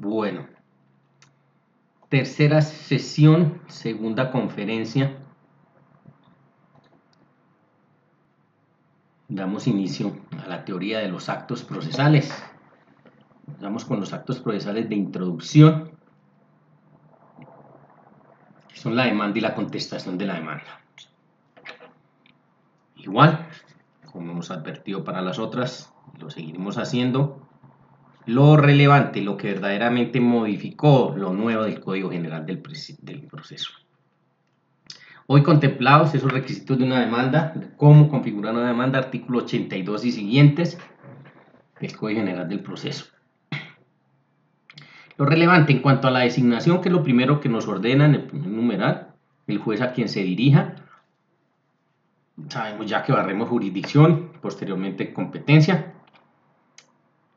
Bueno, tercera sesión, segunda conferencia. Damos inicio a la teoría de los actos procesales. Vamos con los actos procesales de introducción, que son la demanda y la contestación de la demanda. Igual, como hemos advertido para las otras, lo seguiremos haciendo. Lo relevante, lo que verdaderamente modificó lo nuevo del Código General del proceso. Hoy contemplados esos requisitos de una demanda, cómo configurar una demanda, artículo 82 y siguientes del Código General del proceso. Lo relevante en cuanto a la designación, que es lo primero que nos ordena en el primer numeral, el juez a quien se dirija. Sabemos ya que barremos jurisdicción, posteriormente competencia.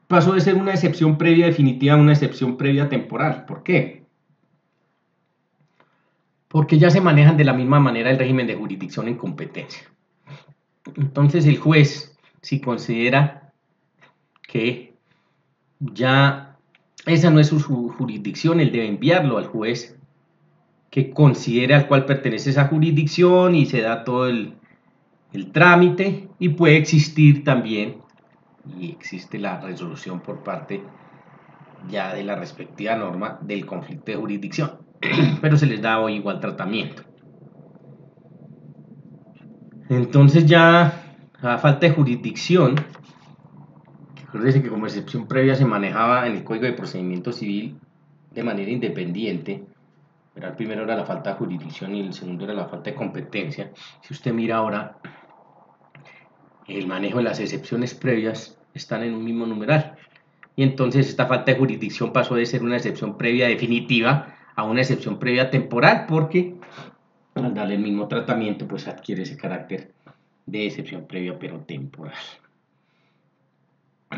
Pasó de ser una excepción previa definitiva a una excepción previa temporal. ¿Por qué? Porque ya se manejan de la misma manera el régimen de jurisdicción en competencia. Entonces el juez, si considera que ya esa no es su jurisdicción, él debe enviarlo al juez que considere al cual pertenece esa jurisdicción y se da todo el trámite, y puede existir también, y existe la resolución por parte ya de la respectiva norma del conflicto de jurisdicción, pero se les da hoy igual tratamiento. Entonces ya a falta de jurisdicción, acuérdense que como excepción previa se manejaba en el Código de Procedimiento Civil de manera independiente. El primero era la falta de jurisdicción y el segundo era la falta de competencia. Si usted mira ahora, el manejo de las excepciones previas están en un mismo numeral. Y entonces esta falta de jurisdicción pasó de ser una excepción previa definitiva a una excepción previa temporal, porque al darle el mismo tratamiento pues adquiere ese carácter de excepción previa pero temporal.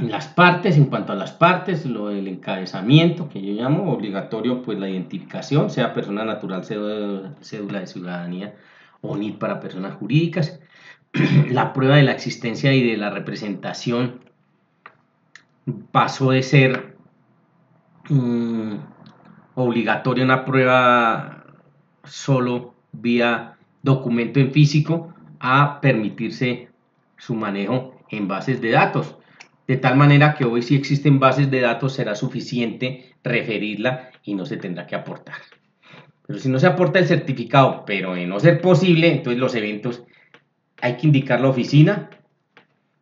Las partes, en cuanto a las partes, lo del encabezamiento, que yo llamo obligatorio, pues la identificación, sea persona natural, cédula de ciudadanía o NID para personas jurídicas. La prueba de la existencia y de la representación pasó de ser obligatoria una prueba solo vía documento en físico a permitirse su manejo en bases de datos. De tal manera que hoy, si existen bases de datos, será suficiente referirla y no se tendrá que aportar. Pero si no se aporta el certificado, pero de no ser posible, entonces los eventos hay que indicar la oficina,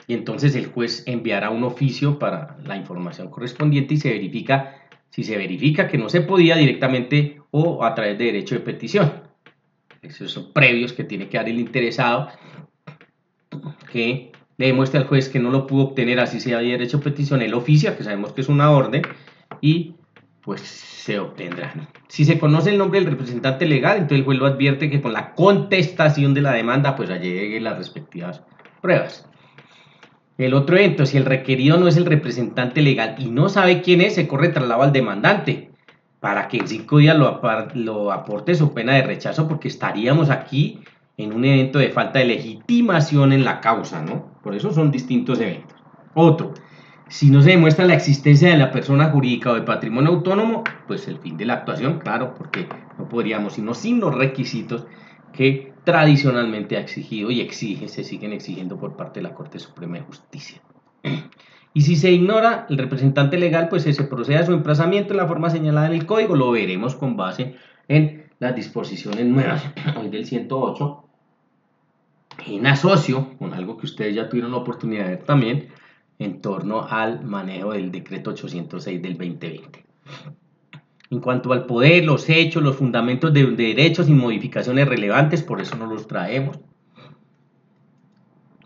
y entonces el juez enviará un oficio para la información correspondiente y se verifica, si se verifica que no se podía directamente o a través de derecho de petición. Esos son previos que tiene que dar el interesado, que le demuestre al juez que no lo pudo obtener, así sea de derecho de petición, el oficio, que sabemos que es una orden, y pues se obtendrá. Si se conoce el nombre del representante legal, entonces el juez lo advierte que con la contestación de la demanda pues alleguen las respectivas pruebas. El otro evento, si el requerido no es el representante legal y no sabe quién es, se corre traslado al demandante para que en 5 días lo aporte su pena de rechazo, porque estaríamos aquí en un evento de falta de legitimación en la causa, ¿no? Por eso son distintos eventos. Otro, si no se demuestra la existencia de la persona jurídica o de patrimonio autónomo, pues el fin de la actuación, claro, porque no podríamos, sino sin los requisitos que tradicionalmente ha exigido y se siguen exigiendo por parte de la Corte Suprema de Justicia. Y si se ignora el representante legal, pues se procede a su emplazamiento en la forma señalada en el código. Lo veremos con base en las disposiciones nuevas, hoy del 108, en asocio con algo que ustedes ya tuvieron la oportunidad de ver también, en torno al manejo del decreto 806 del 2020. En cuanto al poder, los hechos, los fundamentos de derechos y modificaciones relevantes, por eso no los traemos.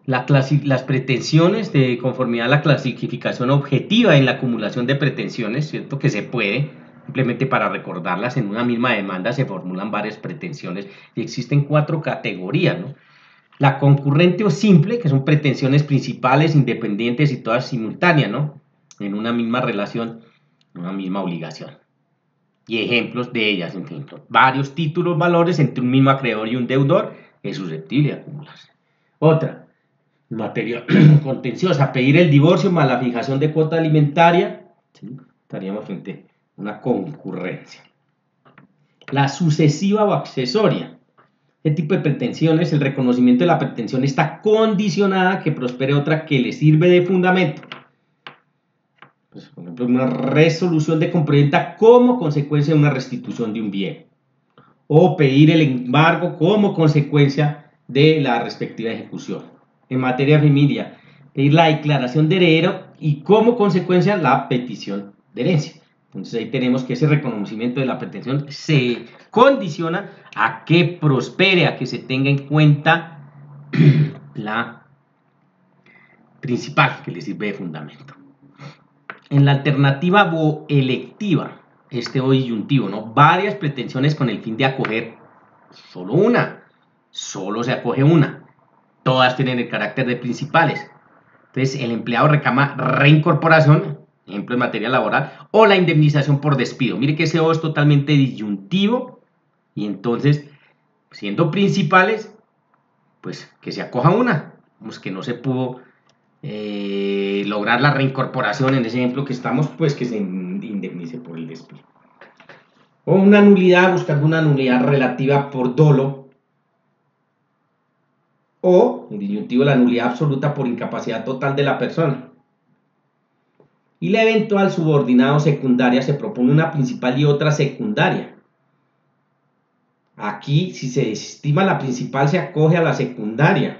Las pretensiones de conformidad a la clasificación objetiva en la acumulación de pretensiones, ¿cierto? Que se puede, simplemente para recordarlas, en una misma demanda se formulan varias pretensiones y existen 4 categorías, ¿no? La concurrente o simple, que son pretensiones principales, independientes y todas simultáneas, ¿no? En una misma relación, en una misma obligación. Y ejemplos de ellas, en fin, varios títulos, valores entre un mismo acreedor y un deudor es susceptible de acumularse. Otra, materia contenciosa, pedir el divorcio más la fijación de cuota alimentaria, ¿sí? Estaríamos frente una concurrencia. La sucesiva o accesoria. Este tipo de pretensiones, el reconocimiento de la pretensión está condicionada a que prospere otra que le sirve de fundamento. Pues, por ejemplo, una resolución de compraventa como consecuencia de una restitución de un bien. O pedir el embargo como consecuencia de la respectiva ejecución. En materia de familia, pedir la declaración de heredero y como consecuencia la petición de herencia. Entonces ahí tenemos que ese reconocimiento de la pretensión se condiciona a que prospere, a que se tenga en cuenta la principal que le sirve de fundamento. En la alternativa electiva, o disyuntivo, ¿no? Varias pretensiones con el fin de acoger solo una, solo se acoge una, todas tienen el carácter de principales. Entonces el empleado reclama reincorporación, ejemplo en materia laboral, o la indemnización por despido. Mire que ese O es totalmente disyuntivo y entonces, siendo principales, pues que se acoja una, pues que no se pudo lograr la reincorporación en ese ejemplo que estamos, pues que se indemnice por el despido. O una nulidad, buscando una nulidad relativa por dolo, o, en disyuntivo, la nulidad absoluta por incapacidad total de la persona. Y la eventual subordinado secundaria se propone una principal y otra secundaria. Aquí, si se desestima la principal, se acoge a la secundaria.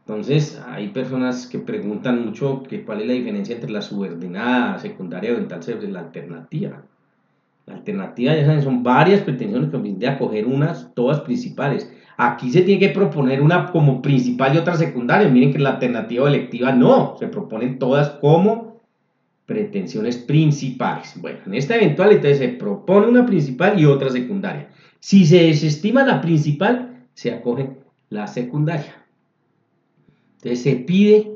Entonces, hay personas que preguntan mucho que cuál es la diferencia entre la subordinada secundaria eventual sobre la alternativa. La alternativa, ya saben, son varias pretensiones que vienen de acoger unas, todas principales. Aquí se tiene que proponer una como principal y otra secundaria. Miren que en la alternativa electiva no, se proponen todas como pretensiones principales. Bueno, en esta eventual entonces se propone una principal y otra secundaria. Si se desestima la principal, se acoge la secundaria. Entonces se pide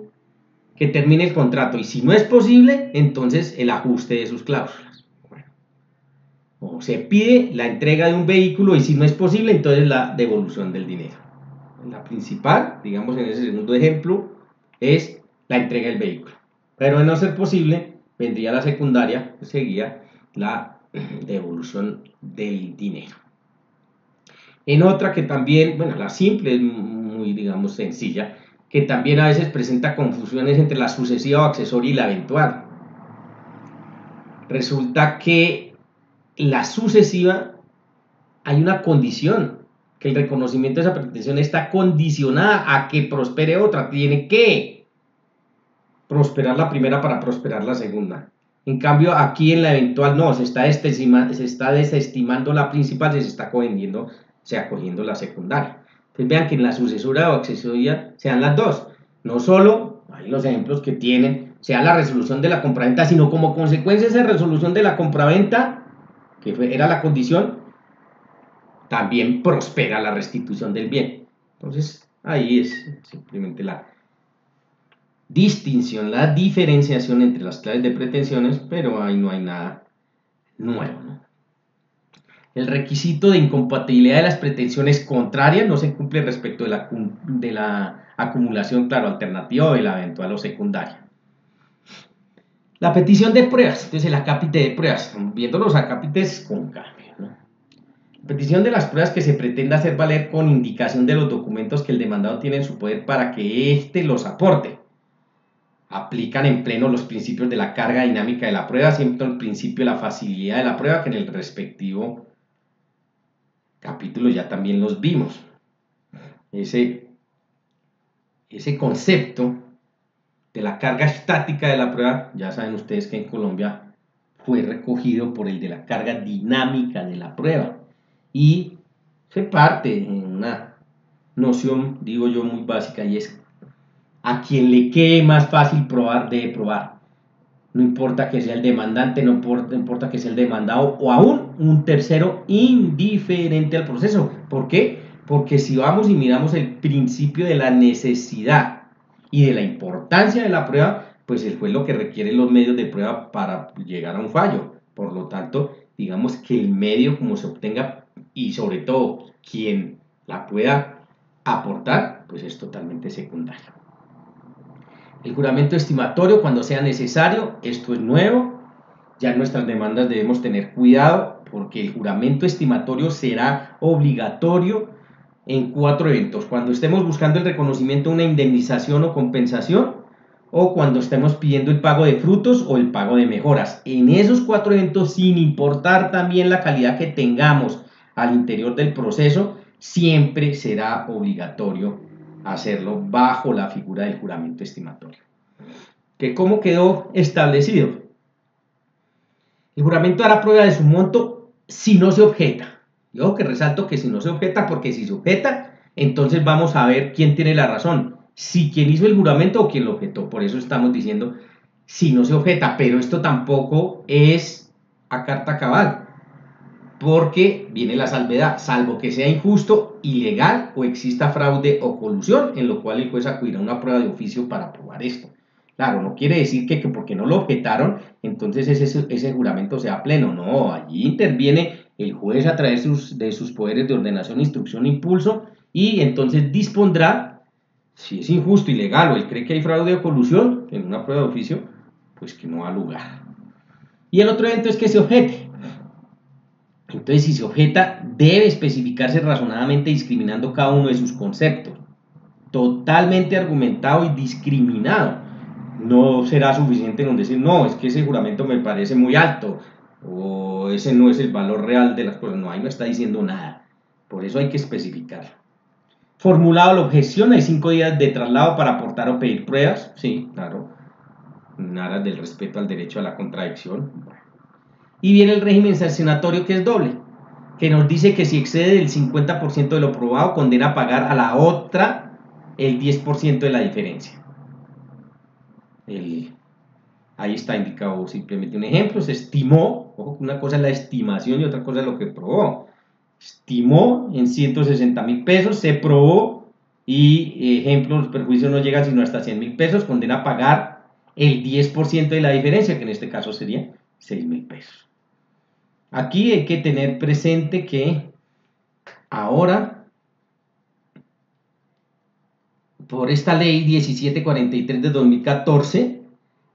que termine el contrato y si no es posible, entonces el ajuste de sus cláusulas. Bueno, o se pide la entrega de un vehículo y si no es posible, entonces la devolución del dinero. La principal, digamos en ese segundo ejemplo, es la entrega del vehículo. Pero de no ser posible, vendría la secundaria, que sería la devolución del dinero. En otra que también, bueno, la simple es muy, digamos, sencilla, que también a veces presenta confusiones entre la sucesiva o accesoria y la eventual. Resulta que la sucesiva hay una condición, que el reconocimiento de esa pretensión está condicionada a que prospere otra, tiene que prosperar la primera para prosperar la segunda. En cambio, aquí en la eventual no, se está desestimando la principal, se está acogiendo la secundaria. Entonces vean que en la sucesora o accesoria sean las dos. No solo, hay los ejemplos que tienen, sea la resolución de la compraventa, sino como consecuencia de esa resolución de la compraventa, que era la condición, también prospera la restitución del bien. Entonces, ahí es simplemente la distinción, la diferenciación entre las claves de pretensiones, pero ahí no hay nada nuevo, ¿no? El requisito de incompatibilidad de las pretensiones contrarias no se cumple respecto de la acumulación, claro, alternativa o de la eventual o secundaria. La petición de pruebas, entonces el acápite de pruebas, viendo los acápites con cambio, ¿no? La petición de las pruebas que se pretenda hacer valer con indicación de los documentos que el demandado tiene en su poder para que éste los aporte. Aplican en pleno los principios de la carga dinámica de la prueba, siempre el principio de la facilidad de la prueba, que en el respectivo capítulo ya también los vimos. Ese concepto de la carga estática de la prueba, ya saben ustedes que en Colombia fue recogido por el de la carga dinámica de la prueba y se parte en una noción, digo yo, muy básica, y es a quien le quede más fácil probar, debe probar. No importa que sea el demandante, no importa que sea el demandado o aún un tercero indiferente al proceso. ¿Por qué? Porque si vamos y miramos el principio de la necesidad y de la importancia de la prueba, pues el juez lo que requiere los medios de prueba para llegar a un fallo. Por lo tanto, digamos que el medio como se obtenga y sobre todo quien la pueda aportar, pues es totalmente secundario. El juramento estimatorio cuando sea necesario, esto es nuevo. ya en nuestras demandas debemos tener cuidado porque el juramento estimatorio será obligatorio en 4 eventos: cuando estemos buscando el reconocimiento de una indemnización o compensación, o cuando estemos pidiendo el pago de frutos o el pago de mejoras. En esos 4 eventos, sin importar también la calidad que tengamos al interior del proceso, siempre será obligatorio hacerlo bajo la figura del juramento estimatorio. ¿Que cómo quedó establecido? El juramento hará prueba de su monto si no se objeta. Yo que resalto que si no se objeta, porque si se objeta, entonces vamos a ver quién tiene la razón, si quien hizo el juramento o quien lo objetó. Por eso estamos diciendo si no se objeta, pero esto tampoco es a carta cabal, porque viene la salvedad: salvo que sea injusto, ilegal o exista fraude o colusión, en lo cual el juez acudirá a una prueba de oficio para probar esto. Claro, no quiere decir que porque no lo objetaron, entonces ese juramento sea pleno. No, allí interviene el juez a través de sus poderes de ordenación, instrucción e impulso, y entonces dispondrá, si es injusto, ilegal o él cree que hay fraude o colusión en una prueba de oficio, pues que no ha lugar. Y el otro evento es que se objete. Entonces, si se objeta, debe especificarse razonadamente discriminando cada uno de sus conceptos. Totalmente argumentado y discriminado. No será suficiente con decir, no, es que ese juramento me parece muy alto, o ese no es el valor real de las cosas. No, ahí no está diciendo nada. Por eso hay que especificarlo. Formulado la objeción, hay 5 días de traslado para aportar o pedir pruebas. Sí, claro. Nada del respeto al derecho a la contradicción. Y viene el régimen sancionatorio, que es doble, que nos dice que si excede el 50% de lo probado, condena a pagar a la otra el 10% de la diferencia. Ahí está indicado simplemente un ejemplo: se estimó, ojo, una cosa es la estimación y otra cosa es lo que probó. Estimó en 160.000 pesos, se probó y, ejemplo, los perjuicios no llegan sino hasta 100.000 pesos, condena a pagar el 10% de la diferencia, que en este caso sería 6.000 pesos. Aquí hay que tener presente que ahora, por esta ley 1743 de 2014,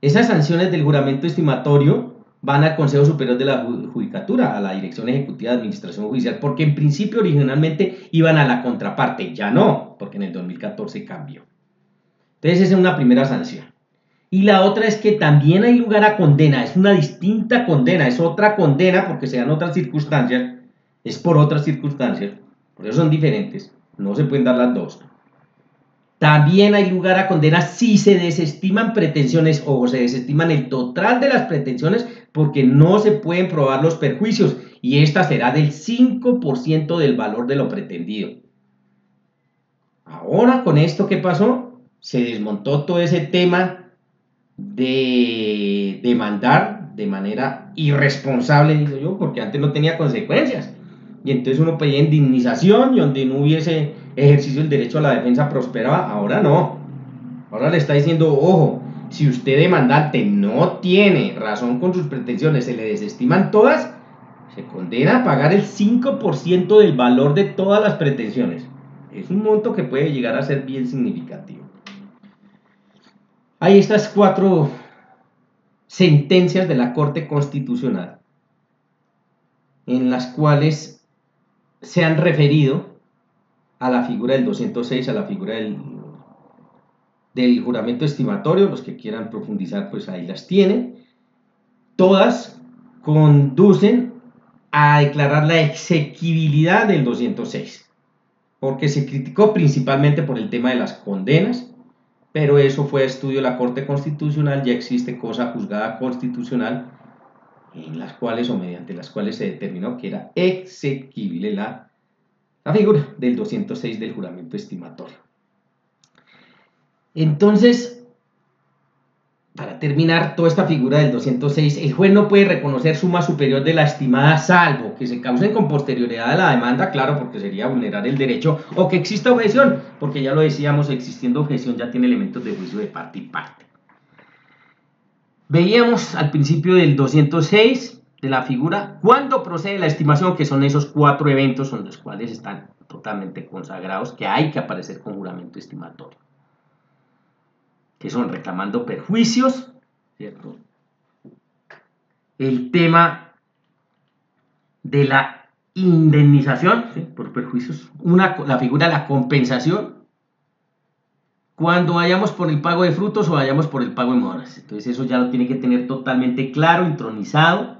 esas sanciones del juramento estimatorio van al Consejo Superior de la Judicatura, a la Dirección Ejecutiva de Administración Judicial, porque en principio originalmente iban a la contraparte, ya no, porque en el 2014 cambió. Entonces esa es una primera sanción. Y la otra es que también hay lugar a condena, es una distinta condena, es otra condena porque se dan otras circunstancias, es por otras circunstancias, por eso son diferentes, no se pueden dar las dos. También hay lugar a condena si se desestiman pretensiones o se desestiman el total de las pretensiones porque no se pueden probar los perjuicios, y esta será del 5% del valor de lo pretendido. Ahora, con esto, ¿qué pasó? Se desmontó todo ese tema de demandar de manera irresponsable, digo yo, porque antes no tenía consecuencias. Y entonces uno pedía indemnización, y donde no hubiese ejercicio del derecho a la defensa prosperaba. Ahora no. Ahora le está diciendo, ojo, si usted demandante no tiene razón con sus pretensiones, se le desestiman todas, se condena a pagar el 5% del valor de todas las pretensiones. Es un monto que puede llegar a ser bien significativo. Hay estas 4 sentencias de la Corte Constitucional en las cuales se han referido a la figura del 206, a la figura del juramento estimatorio. Los que quieran profundizar, pues ahí las tienen. Todas conducen a declarar la exequibilidad del 206, porque se criticó principalmente por el tema de las condenas, pero eso fue estudio de la Corte Constitucional. Ya existe cosa juzgada constitucional en las cuales o mediante las cuales se determinó que era exequible la figura del 206 del juramento estimatorio. Entonces, para terminar, toda esta figura del 206, el juez no puede reconocer suma superior de la estimada, salvo que se cause con posterioridad a la demanda, claro, porque sería vulnerar el derecho, o que exista objeción, porque ya lo decíamos, existiendo objeción ya tiene elementos de juicio de parte y parte. Veíamos al principio del 206 de la figura cuándo procede la estimación, que son esos 4 eventos son los cuales están totalmente consagrados, que hay que aparecer con juramento estimatorio, que son reclamando perjuicios, ¿cierto? el tema de la indemnización, ¿sí?, por perjuicios, la figura de la compensación, cuando vayamos por el pago de frutos o vayamos por el pago de moras. Entonces eso ya lo tiene que tener totalmente claro, intronizado.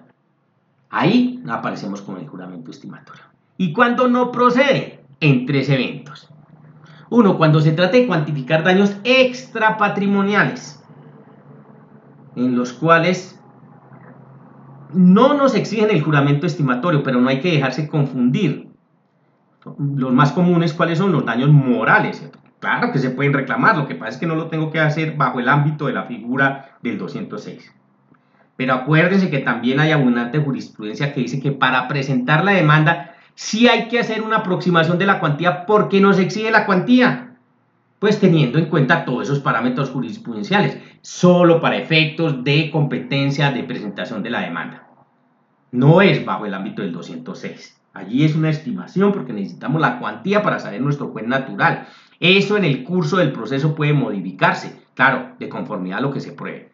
Ahí aparecemos con el juramento estimatorio. ¿Y cuando no procede? En 3 eventos. Uno, cuando se trata de cuantificar daños extrapatrimoniales, en los cuales no nos exigen el juramento estimatorio, pero no hay que dejarse confundir. Los más comunes, ¿cuáles son? Los daños morales, ¿cierto? Claro que se pueden reclamar, lo que pasa es que no lo tengo que hacer bajo el ámbito de la figura del 206. Pero acuérdense que también hay abundante jurisprudencia que dice que para presentar la demanda sí hay que hacer una aproximación de la cuantía porque nos exige la cuantía, pues teniendo en cuenta todos esos parámetros jurisprudenciales, solo para efectos de competencia de presentación de la demanda. No es bajo el ámbito del 206. Allí es una estimación porque necesitamos la cuantía para saber nuestro juez natural. Eso en el curso del proceso puede modificarse, claro, de conformidad a lo que se pruebe.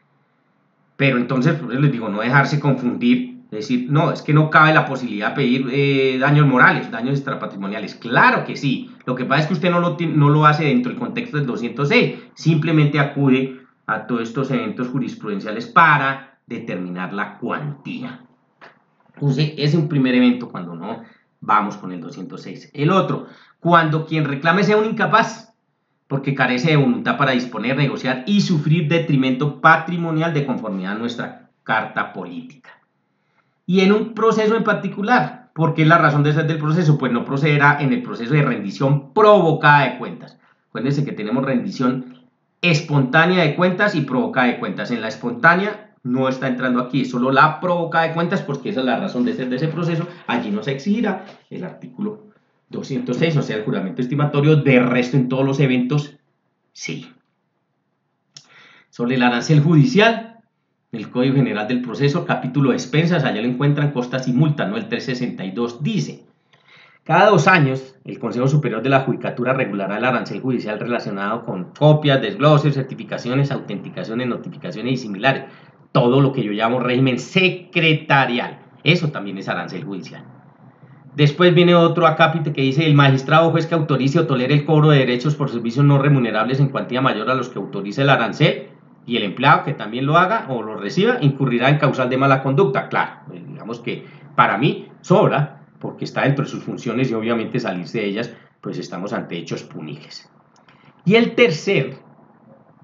Pero entonces, pues les digo, no dejarse confundir, decir, no, es que no cabe la posibilidad de pedir daños morales, daños extrapatrimoniales. Claro que sí, lo que pasa es que usted no lo hace dentro del contexto del 206, simplemente acude a todos estos eventos jurisprudenciales para determinar la cuantía. Entonces, ese es un primer evento cuando no vamos con el 206. El otro, cuando quien reclame sea un incapaz, porque carece de voluntad para disponer, negociar y sufrir detrimento patrimonial de conformidad a nuestra carta política. Y en un proceso en particular, ¿por qué es la razón de ser del proceso? Pues no procederá en el proceso de rendición provocada de cuentas. Acuérdense que tenemos rendición espontánea de cuentas y provocada de cuentas. En la espontánea no está entrando aquí, es solo la provocada de cuentas, porque esa es la razón de ser de ese proceso. Allí no se exigirá el artículo 206, o sea, el juramento estimatorio. De resto, en todos los eventos, sí. Sobre el arancel judicial, el Código General del Proceso, capítulo de expensas, allá lo encuentran costas y multas, ¿no? El 362 dice: cada 2 años, el Consejo Superior de la Judicatura regulará el arancel judicial relacionado con copias, desgloses, certificaciones, autenticaciones, notificaciones y similares. Todo lo que yo llamo régimen secretarial. Eso también es arancel judicial. Después viene otro acápite que dice: el magistrado o juez que autorice o tolere el cobro de derechos por servicios no remunerables en cuantía mayor a los que autorice el arancel, y el empleado que también lo haga o lo reciba, incurrirá en causal de mala conducta. Claro, digamos que para mí sobra, porque está dentro de sus funciones y obviamente salirse de ellas, pues estamos ante hechos punibles. Y el tercer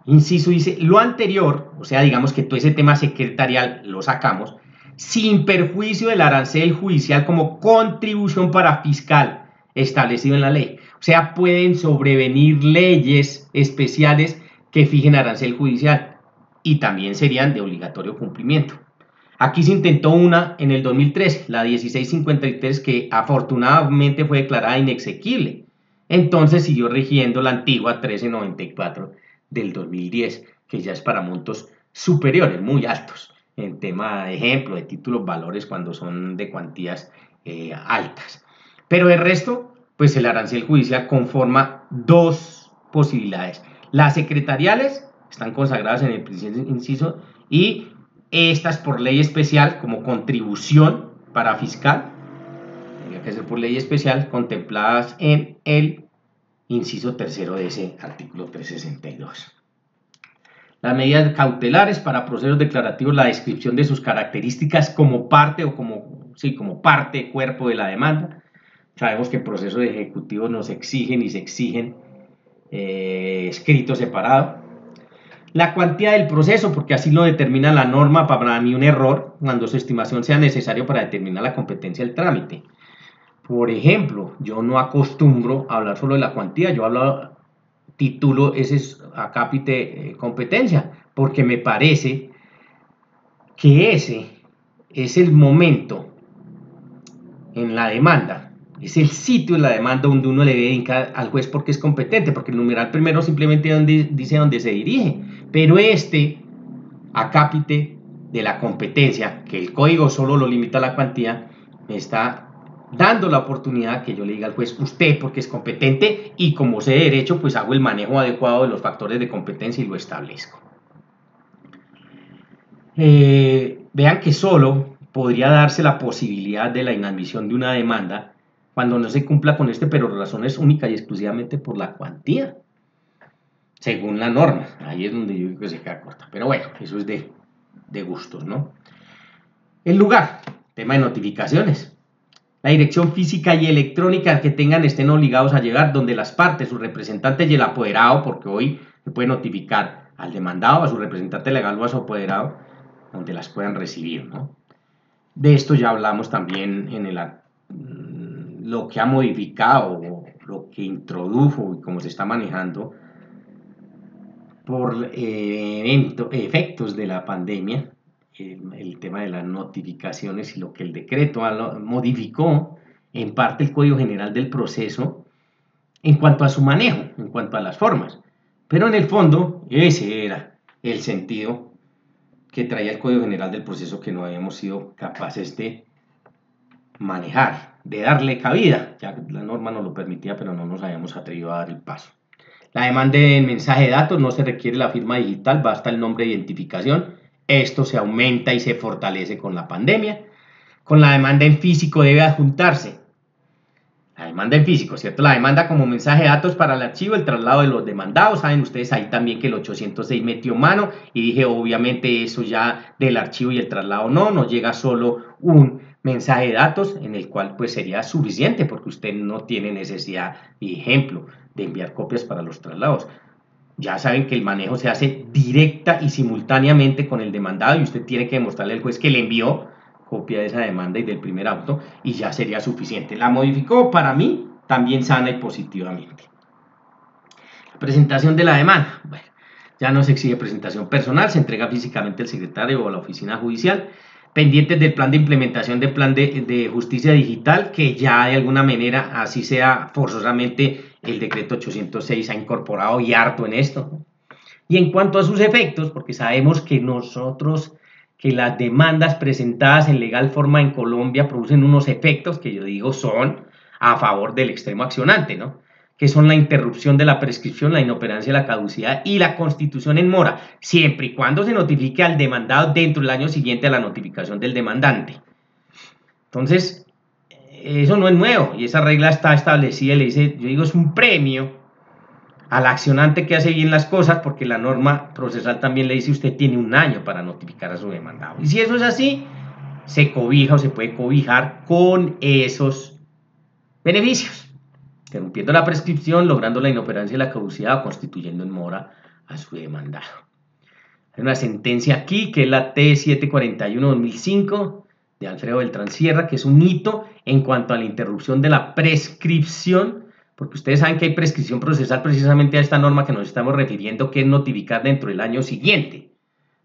inciso dice: lo anterior, o sea, digamos que todo ese tema secretarial lo sacamos, sin perjuicio del arancel judicial como contribución para fiscal establecido en la ley. O sea, pueden sobrevenir leyes especiales que fijen arancel judicial y también serían de obligatorio cumplimiento. Aquí se intentó una en el 2003, la 1653, que afortunadamente fue declarada inexequible. Entonces siguió rigiendo la antigua 1394 del 2010, que ya es para montos superiores, muy altos, en tema de ejemplo, de títulos, valores cuando son de cuantías altas. Pero el resto, pues el arancel judicial conforma 2 posibilidades. Las secretariales están consagradas en el primer inciso y estas por ley especial como contribución para fiscal, tendría que ser por ley especial, contempladas en el inciso tercero de ese artículo 362. Las medidas cautelares para procesos declarativos, la descripción de sus características como parte o como parte cuerpo de la demanda. Sabemos que procesos ejecutivos nos exigen y se exigen escrito separado. La cuantía del proceso, porque así lo determina la norma, para mí un error, cuando su estimación sea necesario para determinar la competencia del trámite. Por ejemplo, yo no acostumbro a hablar solo de la cuantía, yo hablo, titulo ese acápite competencia, porque me parece que ese es el momento en la demanda, es el sitio en la demanda donde uno le debe indicar al juez porque es competente, porque el numeral primero simplemente dice dónde se dirige, pero este acápite de la competencia, que el código solo lo limita a la cuantía, me está dando la oportunidad que yo le diga al juez, usted porque es competente y como sé de derecho, pues hago el manejo adecuado de los factores de competencia y lo establezco. vean que solo podría darse la posibilidad de la inadmisión de una demanda cuando no se cumpla con pero razones únicas y exclusivamente por la cuantía, según la norma. Ahí es donde yo digo que se queda corta. Pero bueno, eso es de gustos, ¿no? El lugar, tema de notificaciones. La dirección física y electrónica que tengan estén obligados a llegar donde las partes, sus representantes y el apoderado, porque hoy se puede notificar al demandado, a su representante legal o a su apoderado, donde las puedan recibir, ¿no? De esto ya hablamos también en lo que ha modificado, lo que introdujo y cómo se está manejando por efectos de la pandemia, el tema de las notificaciones y lo que el decreto modificó en parte el Código General del Proceso en cuanto a su manejo, en cuanto a las formas. Pero en el fondo, ese era el sentido que traía el Código General del Proceso que no habíamos sido capaces de manejar, de darle cabida. Ya la norma nos lo permitía, pero no nos habíamos atrevido a dar el paso. La demanda en mensaje de datos no se requiere la firma digital, basta el nombre de identificación. Esto se aumenta y se fortalece con la pandemia. Con la demanda en físico debe adjuntarse. La demanda en físico, ¿cierto? La demanda como mensaje de datos para el archivo, el traslado de los demandados. Saben ustedes ahí también que el 806 metió mano y dije, obviamente eso ya del archivo y el traslado no llega solo un mensaje de datos en el cual pues sería suficiente porque usted no tiene necesidad, ejemplo, de enviar copias para los traslados. Ya saben que el manejo se hace directa y simultáneamente con el demandado y usted tiene que demostrarle al juez que le envió copia de esa demanda y del primer auto y ya sería suficiente. La modificó para mí también sana y positivamente. La presentación de la demanda. Bueno, ya no se exige presentación personal, se entrega físicamente al secretario o a la oficina judicial. Pendientes del plan de implementación del plan de justicia digital, que ya de alguna manera, así sea forzosamente, el decreto 806 ha incorporado y harto en esto. Y en cuanto a sus efectos, porque sabemos que las demandas presentadas en legal forma en Colombia producen unos efectos que yo digo son a favor del extremo accionante, ¿no? Que son la interrupción de la prescripción, la inoperancia de la caducidad y la constitución en mora, siempre y cuando se notifique al demandado dentro del año siguiente a la notificación del demandante. Entonces, eso no es nuevo y esa regla está establecida, le dice, yo digo, es un premio al accionante que hace bien las cosas, porque la norma procesal también le dice usted tiene un año para notificar a su demandado. Y si eso es así, se cobija o se puede cobijar con esos beneficios, interrumpiendo la prescripción, logrando la inoperancia y la caducidad o constituyendo en mora a su demandado. Hay una sentencia aquí que es la T741-2005 de Alfredo Beltrán Sierra, que es un hito en cuanto a la interrupción de la prescripción, porque ustedes saben que hay prescripción procesal precisamente a esta norma que nos estamos refiriendo, que es notificar dentro del año siguiente.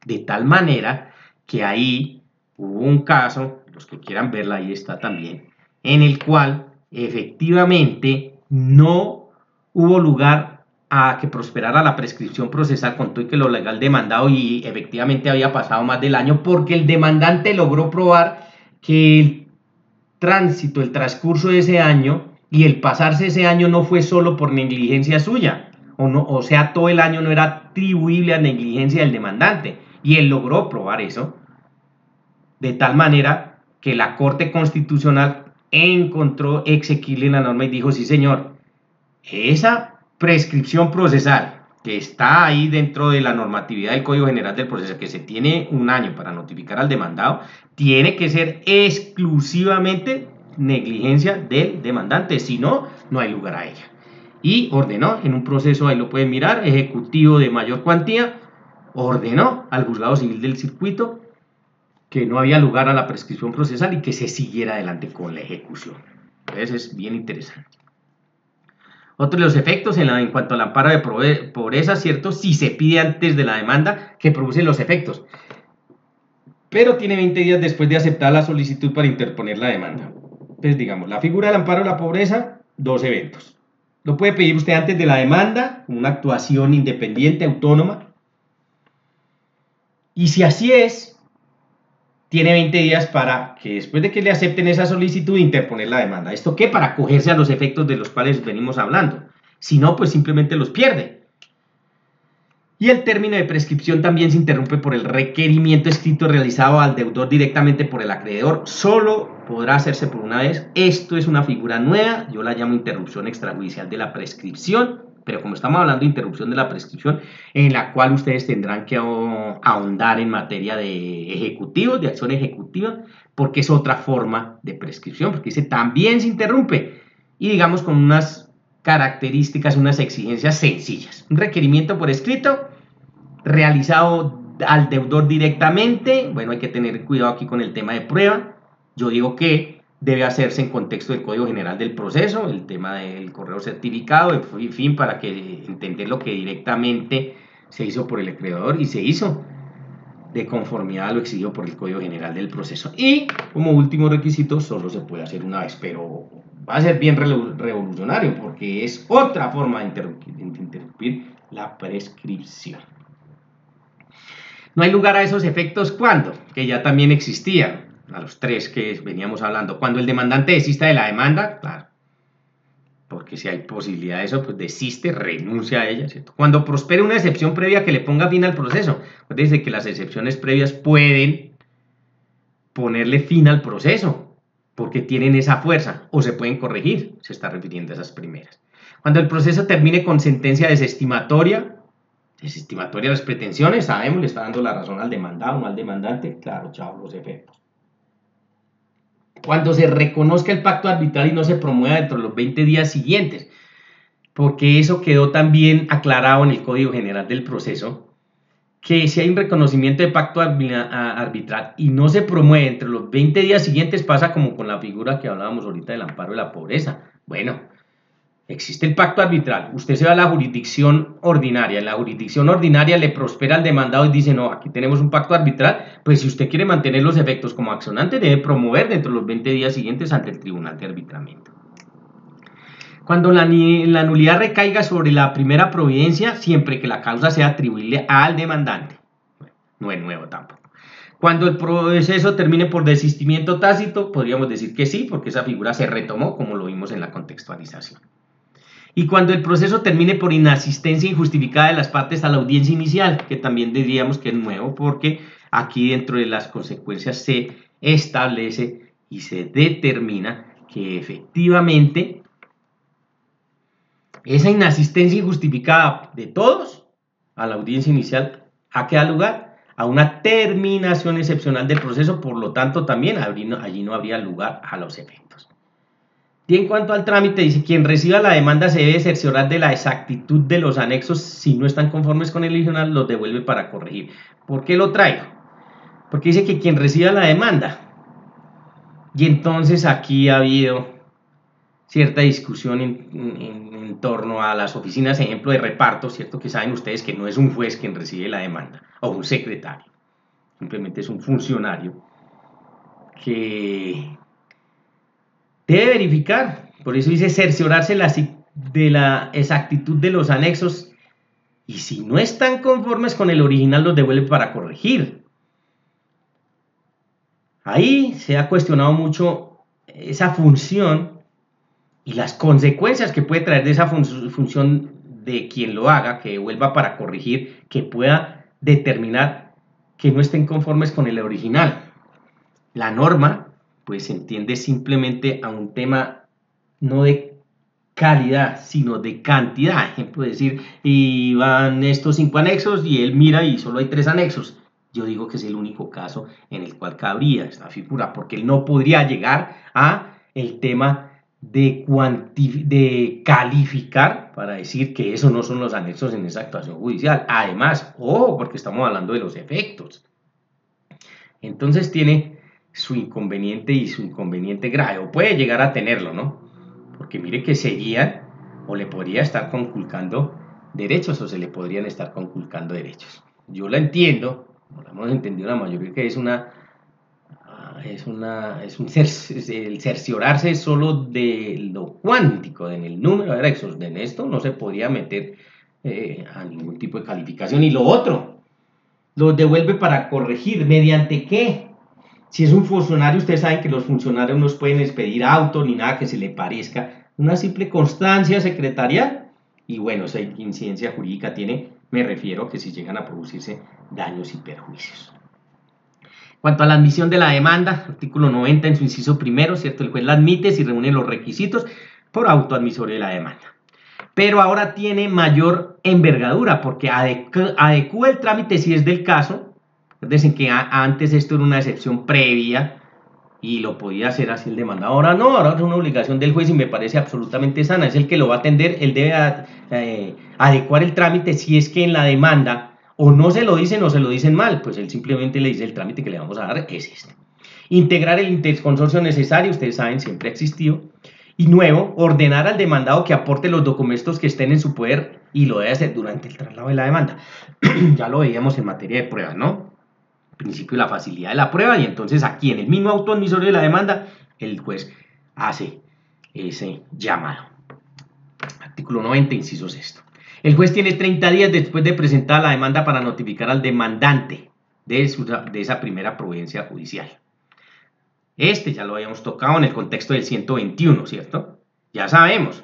De tal manera que ahí hubo un caso, los que quieran verla, ahí está también, en el cual efectivamente no hubo lugar a que prosperara la prescripción procesal con todo y que lo legal demandado y efectivamente había pasado más del año porque el demandante logró probar que el tránsito, el transcurso de ese año y el pasarse ese año no fue solo por negligencia suya, o sea, todo el año no era atribuible a negligencia del demandante y él logró probar eso, de tal manera que la Corte Constitucional encontró exequible en la norma y dijo, sí señor, esa prescripción procesal que está ahí dentro de la normatividad del Código General del Proceso, que se tiene un año para notificar al demandado, tiene que ser exclusivamente negligencia del demandante, si no, no hay lugar a ella. Y ordenó en un proceso, ahí lo pueden mirar, ejecutivo de mayor cuantía, ordenó al juzgado civil del circuito que no había lugar a la prescripción procesal y que se siguiera adelante con la ejecución. Entonces es bien interesante. Otro de los efectos en cuanto al amparo de pobreza, ¿cierto? Si se pide antes de la demanda que produce los efectos, pero tiene 20 días después de aceptar la solicitud para interponer la demanda. Entonces, digamos, la figura del amparo de la pobreza, 2 eventos. Lo puede pedir usted antes de la demanda, como una actuación independiente, autónoma. Y si así es, tiene 20 días para que después de que le acepten esa solicitud interponer la demanda. ¿Esto qué? Para acogerse a los efectos de los cuales venimos hablando. Si no, pues simplemente los pierde. Y el término de prescripción también se interrumpe por el requerimiento escrito realizado al deudor directamente por el acreedor. Solo podrá hacerse por una vez. Esto es una figura nueva, yo la llamo interrupción extrajudicial de la prescripción, pero como estamos hablando de interrupción de la prescripción, en la cual ustedes tendrán que ahondar en materia de ejecutivos, de acción ejecutiva, porque es otra forma de prescripción, porque dice también se interrumpe, y digamos con unas características, unas exigencias sencillas. Un requerimiento por escrito realizado al deudor directamente. Bueno, hay que tener cuidado aquí con el tema de prueba. Yo digo que debe hacerse en contexto del Código General del Proceso, el tema del correo certificado, en fin, para que entender lo que directamente se hizo por el acreedor y se hizo de conformidad a lo exigido por el Código General del Proceso. Y como último requisito, solo se puede hacer una vez, pero va a ser bien revolucionario porque es otra forma de interrumpir la prescripción. No hay lugar a esos efectos cuando, que ya también existían, a los tres que veníamos hablando. Cuando el demandante desista de la demanda, claro, porque si hay posibilidad de eso, pues desiste, renuncia a ella, ¿cierto? Cuando prospere una excepción previa que le ponga fin al proceso, acuérdense que las excepciones previas pueden ponerle fin al proceso, porque tienen esa fuerza, o se pueden corregir, se está refiriendo a esas primeras. Cuando el proceso termine con sentencia desestimatoria de las pretensiones, sabemos, le está dando la razón al demandado, no al demandante, claro, chao, los efectos. Cuando se reconozca el pacto arbitral y no se promueva dentro de los 20 días siguientes, porque eso quedó también aclarado en el Código General del Proceso, que si hay un reconocimiento de pacto arbitral y no se promueve entre los 20 días siguientes, pasa como con la figura que hablábamos ahorita del amparo de la pobreza. Bueno, existe el pacto arbitral, usted se va a la jurisdicción ordinaria, en la jurisdicción ordinaria le prospera al demandado y dice, no, aquí tenemos un pacto arbitral, pues si usted quiere mantener los efectos como accionante, debe promover dentro de los 20 días siguientes ante el Tribunal de Arbitramiento. Cuando la nulidad recaiga sobre la primera providencia, siempre que la causa sea atribuible al demandante. Bueno, no es nuevo tampoco. Cuando el proceso termine por desistimiento tácito, podríamos decir que sí, porque esa figura se retomó, como lo vimos en la contextualización. Y cuando el proceso termine por inasistencia injustificada de las partes a la audiencia inicial, que también diríamos que es nuevo, porque aquí dentro de las consecuencias se establece y se determina que efectivamente esa inasistencia injustificada de todos a la audiencia inicial ¿a qué da lugar? A una terminación excepcional del proceso, por lo tanto también allí no habría lugar a los efectos. Y en cuanto al trámite, dice, quien reciba la demanda se debe cerciorar de la exactitud de los anexos, si no están conformes con el original, los devuelve para corregir. ¿Por qué lo traigo? Porque dice que quien reciba la demanda, y entonces aquí ha habido cierta discusión en torno a las oficinas, ejemplo, de reparto, ¿cierto? Que saben ustedes que no es un juez quien recibe la demanda, o un secretario, simplemente es un funcionario que debe verificar, por eso dice cerciorarse de la exactitud de los anexos, y si no están conformes con el original, los devuelve para corregir. Ahí se ha cuestionado mucho esa función y las consecuencias que puede traer de esa función de quien lo haga, que devuelva para corregir, que pueda determinar que no estén conformes con el original. La norma, pues se entiende simplemente a un tema no de calidad, sino de cantidad. Ejemplo, decir, y van estos 5 anexos y él mira y solo hay 3 anexos. Yo digo que es el único caso en el cual cabría esta figura, porque él no podría llegar a el tema de calificar para decir que eso no son los anexos en esa actuación judicial. Además, porque estamos hablando de los efectos. Entonces tiene su inconveniente y su inconveniente grave, o puede llegar a tenerlo, ¿no? Porque mire que sería, o le podría estar conculcando derechos, o se le podrían estar conculcando derechos. Yo la entiendo, no la hemos entendido la mayoría, que es el cerciorarse solo de lo cuántico, en el número de anexos. En esto no se podría meter a ningún tipo de calificación. Y lo otro, lo devuelve para corregir. ¿Mediante qué? Si es un funcionario, ustedes saben que los funcionarios no pueden expedir auto ni nada que se le parezca. Una simple constancia secretarial. Y bueno, esa incidencia jurídica tiene Me refiero a que si llegan a producirse daños y perjuicios. En cuanto a la admisión de la demanda, artículo 90 en su inciso primero, ¿cierto? El juez la admite si reúne los requisitos por autoadmisorio de la demanda. Pero ahora tiene mayor envergadura porque adecúa el trámite si es del caso. Dicen que antes esto era una excepción previa y lo podía hacer así el demandado. Ahora no, ahora es una obligación del juez y me parece absolutamente sana. Es el que lo va a atender, él debe adecuar el trámite si es que en la demanda o no se lo dicen o se lo dicen mal, pues él simplemente le dice el trámite que le vamos a dar es este. Integrar el interconsorcio necesario, ustedes saben, siempre ha existido. Y nuevo, ordenar al demandado que aporte los documentos que estén en su poder y lo debe hacer durante el traslado de la demanda. Ya lo veíamos en materia de pruebas, ¿no? Principio de la facilidad de la prueba, y entonces aquí en el mismo autoadmisorio de la demanda, el juez hace ese llamado. Artículo 90, inciso sexto. El juez tiene 30 días después de presentar la demanda para notificar al demandante de esa primera providencia judicial. Este ya lo habíamos tocado en el contexto del 121, ¿cierto? Ya sabemos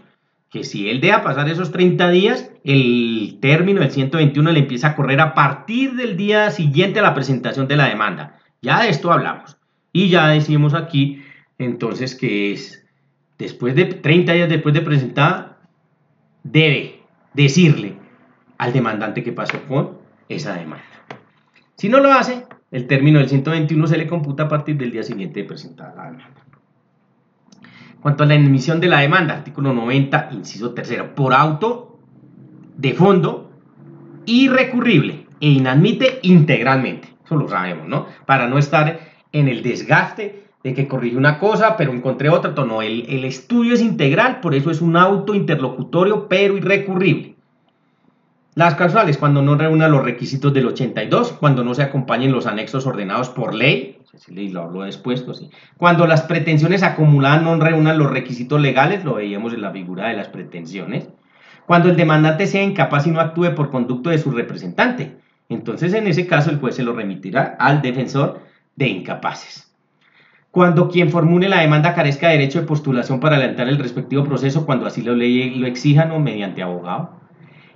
que si él deja pasar esos 30 días, el término del 121 le empieza a correr a partir del día siguiente a la presentación de la demanda. Ya de esto hablamos. Y ya decimos aquí, entonces, que es después de 30 días después de presentar, debe decirle al demandante qué pasó con esa demanda. Si no lo hace, el término del 121 se le computa a partir del día siguiente de presentar la demanda. En cuanto a la emisión de la demanda, artículo 90, inciso tercero, por auto de fondo, irrecurrible e inadmite integralmente. Eso lo sabemos, ¿no? Para no estar en el desgaste de que corrige una cosa, pero encontré otra. No, el estudio es integral, por eso es un auto interlocutorio, pero irrecurrible. Las causales, cuando no reúna los requisitos del 82, cuando no se acompañen los anexos ordenados por ley, lo hablo después, pues sí. Cuando las pretensiones acumuladas no reúnan los requisitos legales, lo veíamos en la figura de las pretensiones. Cuando el demandante sea incapaz y no actúe por conducto de su representante, entonces en ese caso el juez se lo remitirá al defensor de incapaces. Cuando quien formule la demanda carezca de derecho de postulación para adelantar el respectivo proceso, cuando así lo exijan o mediante abogado.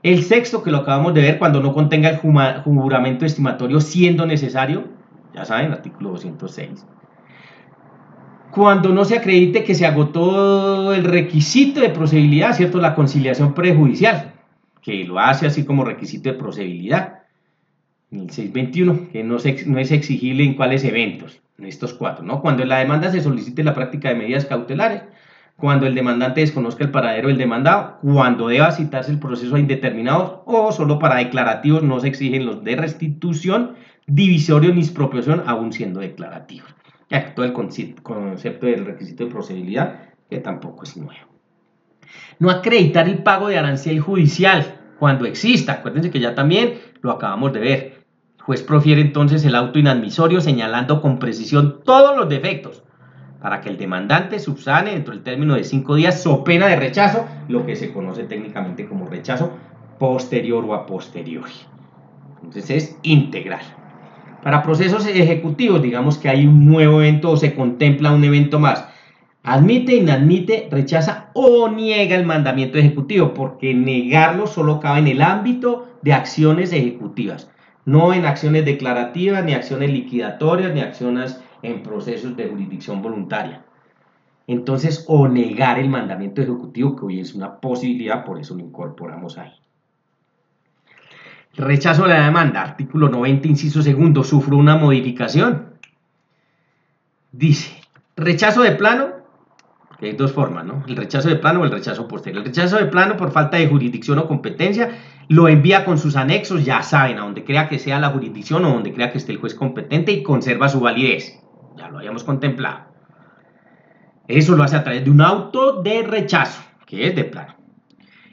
El sexto, que lo acabamos de ver, cuando no contenga el juramento estimatorio siendo necesario, ya saben, artículo 206. Cuando no se acredite que se agotó el requisito de procedibilidad, ¿cierto? La conciliación prejudicial, que lo hace así como requisito de procedibilidad. El 621, que no es exigible en cuáles eventos, en estos cuatro, ¿no? Cuando en la demanda se solicite la práctica de medidas cautelares, cuando el demandante desconozca el paradero del demandado, cuando deba citarse el proceso a indeterminados o solo para declarativos no se exigen los de restitución, divisorio ni expropiación, aún siendo declarativos. Ya, todo el concepto del requisito de procedibilidad, que tampoco es nuevo. No acreditar el pago de arancel judicial cuando exista. Acuérdense que ya también lo acabamos de ver. El juez profiere entonces el auto inadmisorio señalando con precisión todos los defectos para que el demandante subsane dentro del término de 5 días so pena de rechazo, lo que se conoce técnicamente como rechazo posterior o a posteriori. Entonces es integral. Para procesos ejecutivos, digamos que hay un nuevo evento o se contempla un evento más. Admite, inadmite, rechaza o niega el mandamiento ejecutivo, porque negarlo solo cabe en el ámbito de acciones ejecutivas, no en acciones declarativas, ni acciones liquidatorias, ni acciones en procesos de jurisdicción voluntaria. Entonces, o negar el mandamiento ejecutivo, que hoy es una posibilidad, por eso lo incorporamos ahí. Rechazo de la demanda, artículo 90, inciso segundo, sufro una modificación. Dice, rechazo de plano, que hay dos formas, ¿no? El rechazo de plano o el rechazo posterior. El rechazo de plano por falta de jurisdicción o competencia lo envía con sus anexos, ya saben, a donde crea que sea la jurisdicción o donde crea que esté el juez competente y conserva su validez. Ya lo habíamos contemplado. Eso lo hace a través de un auto de rechazo, que es de plano.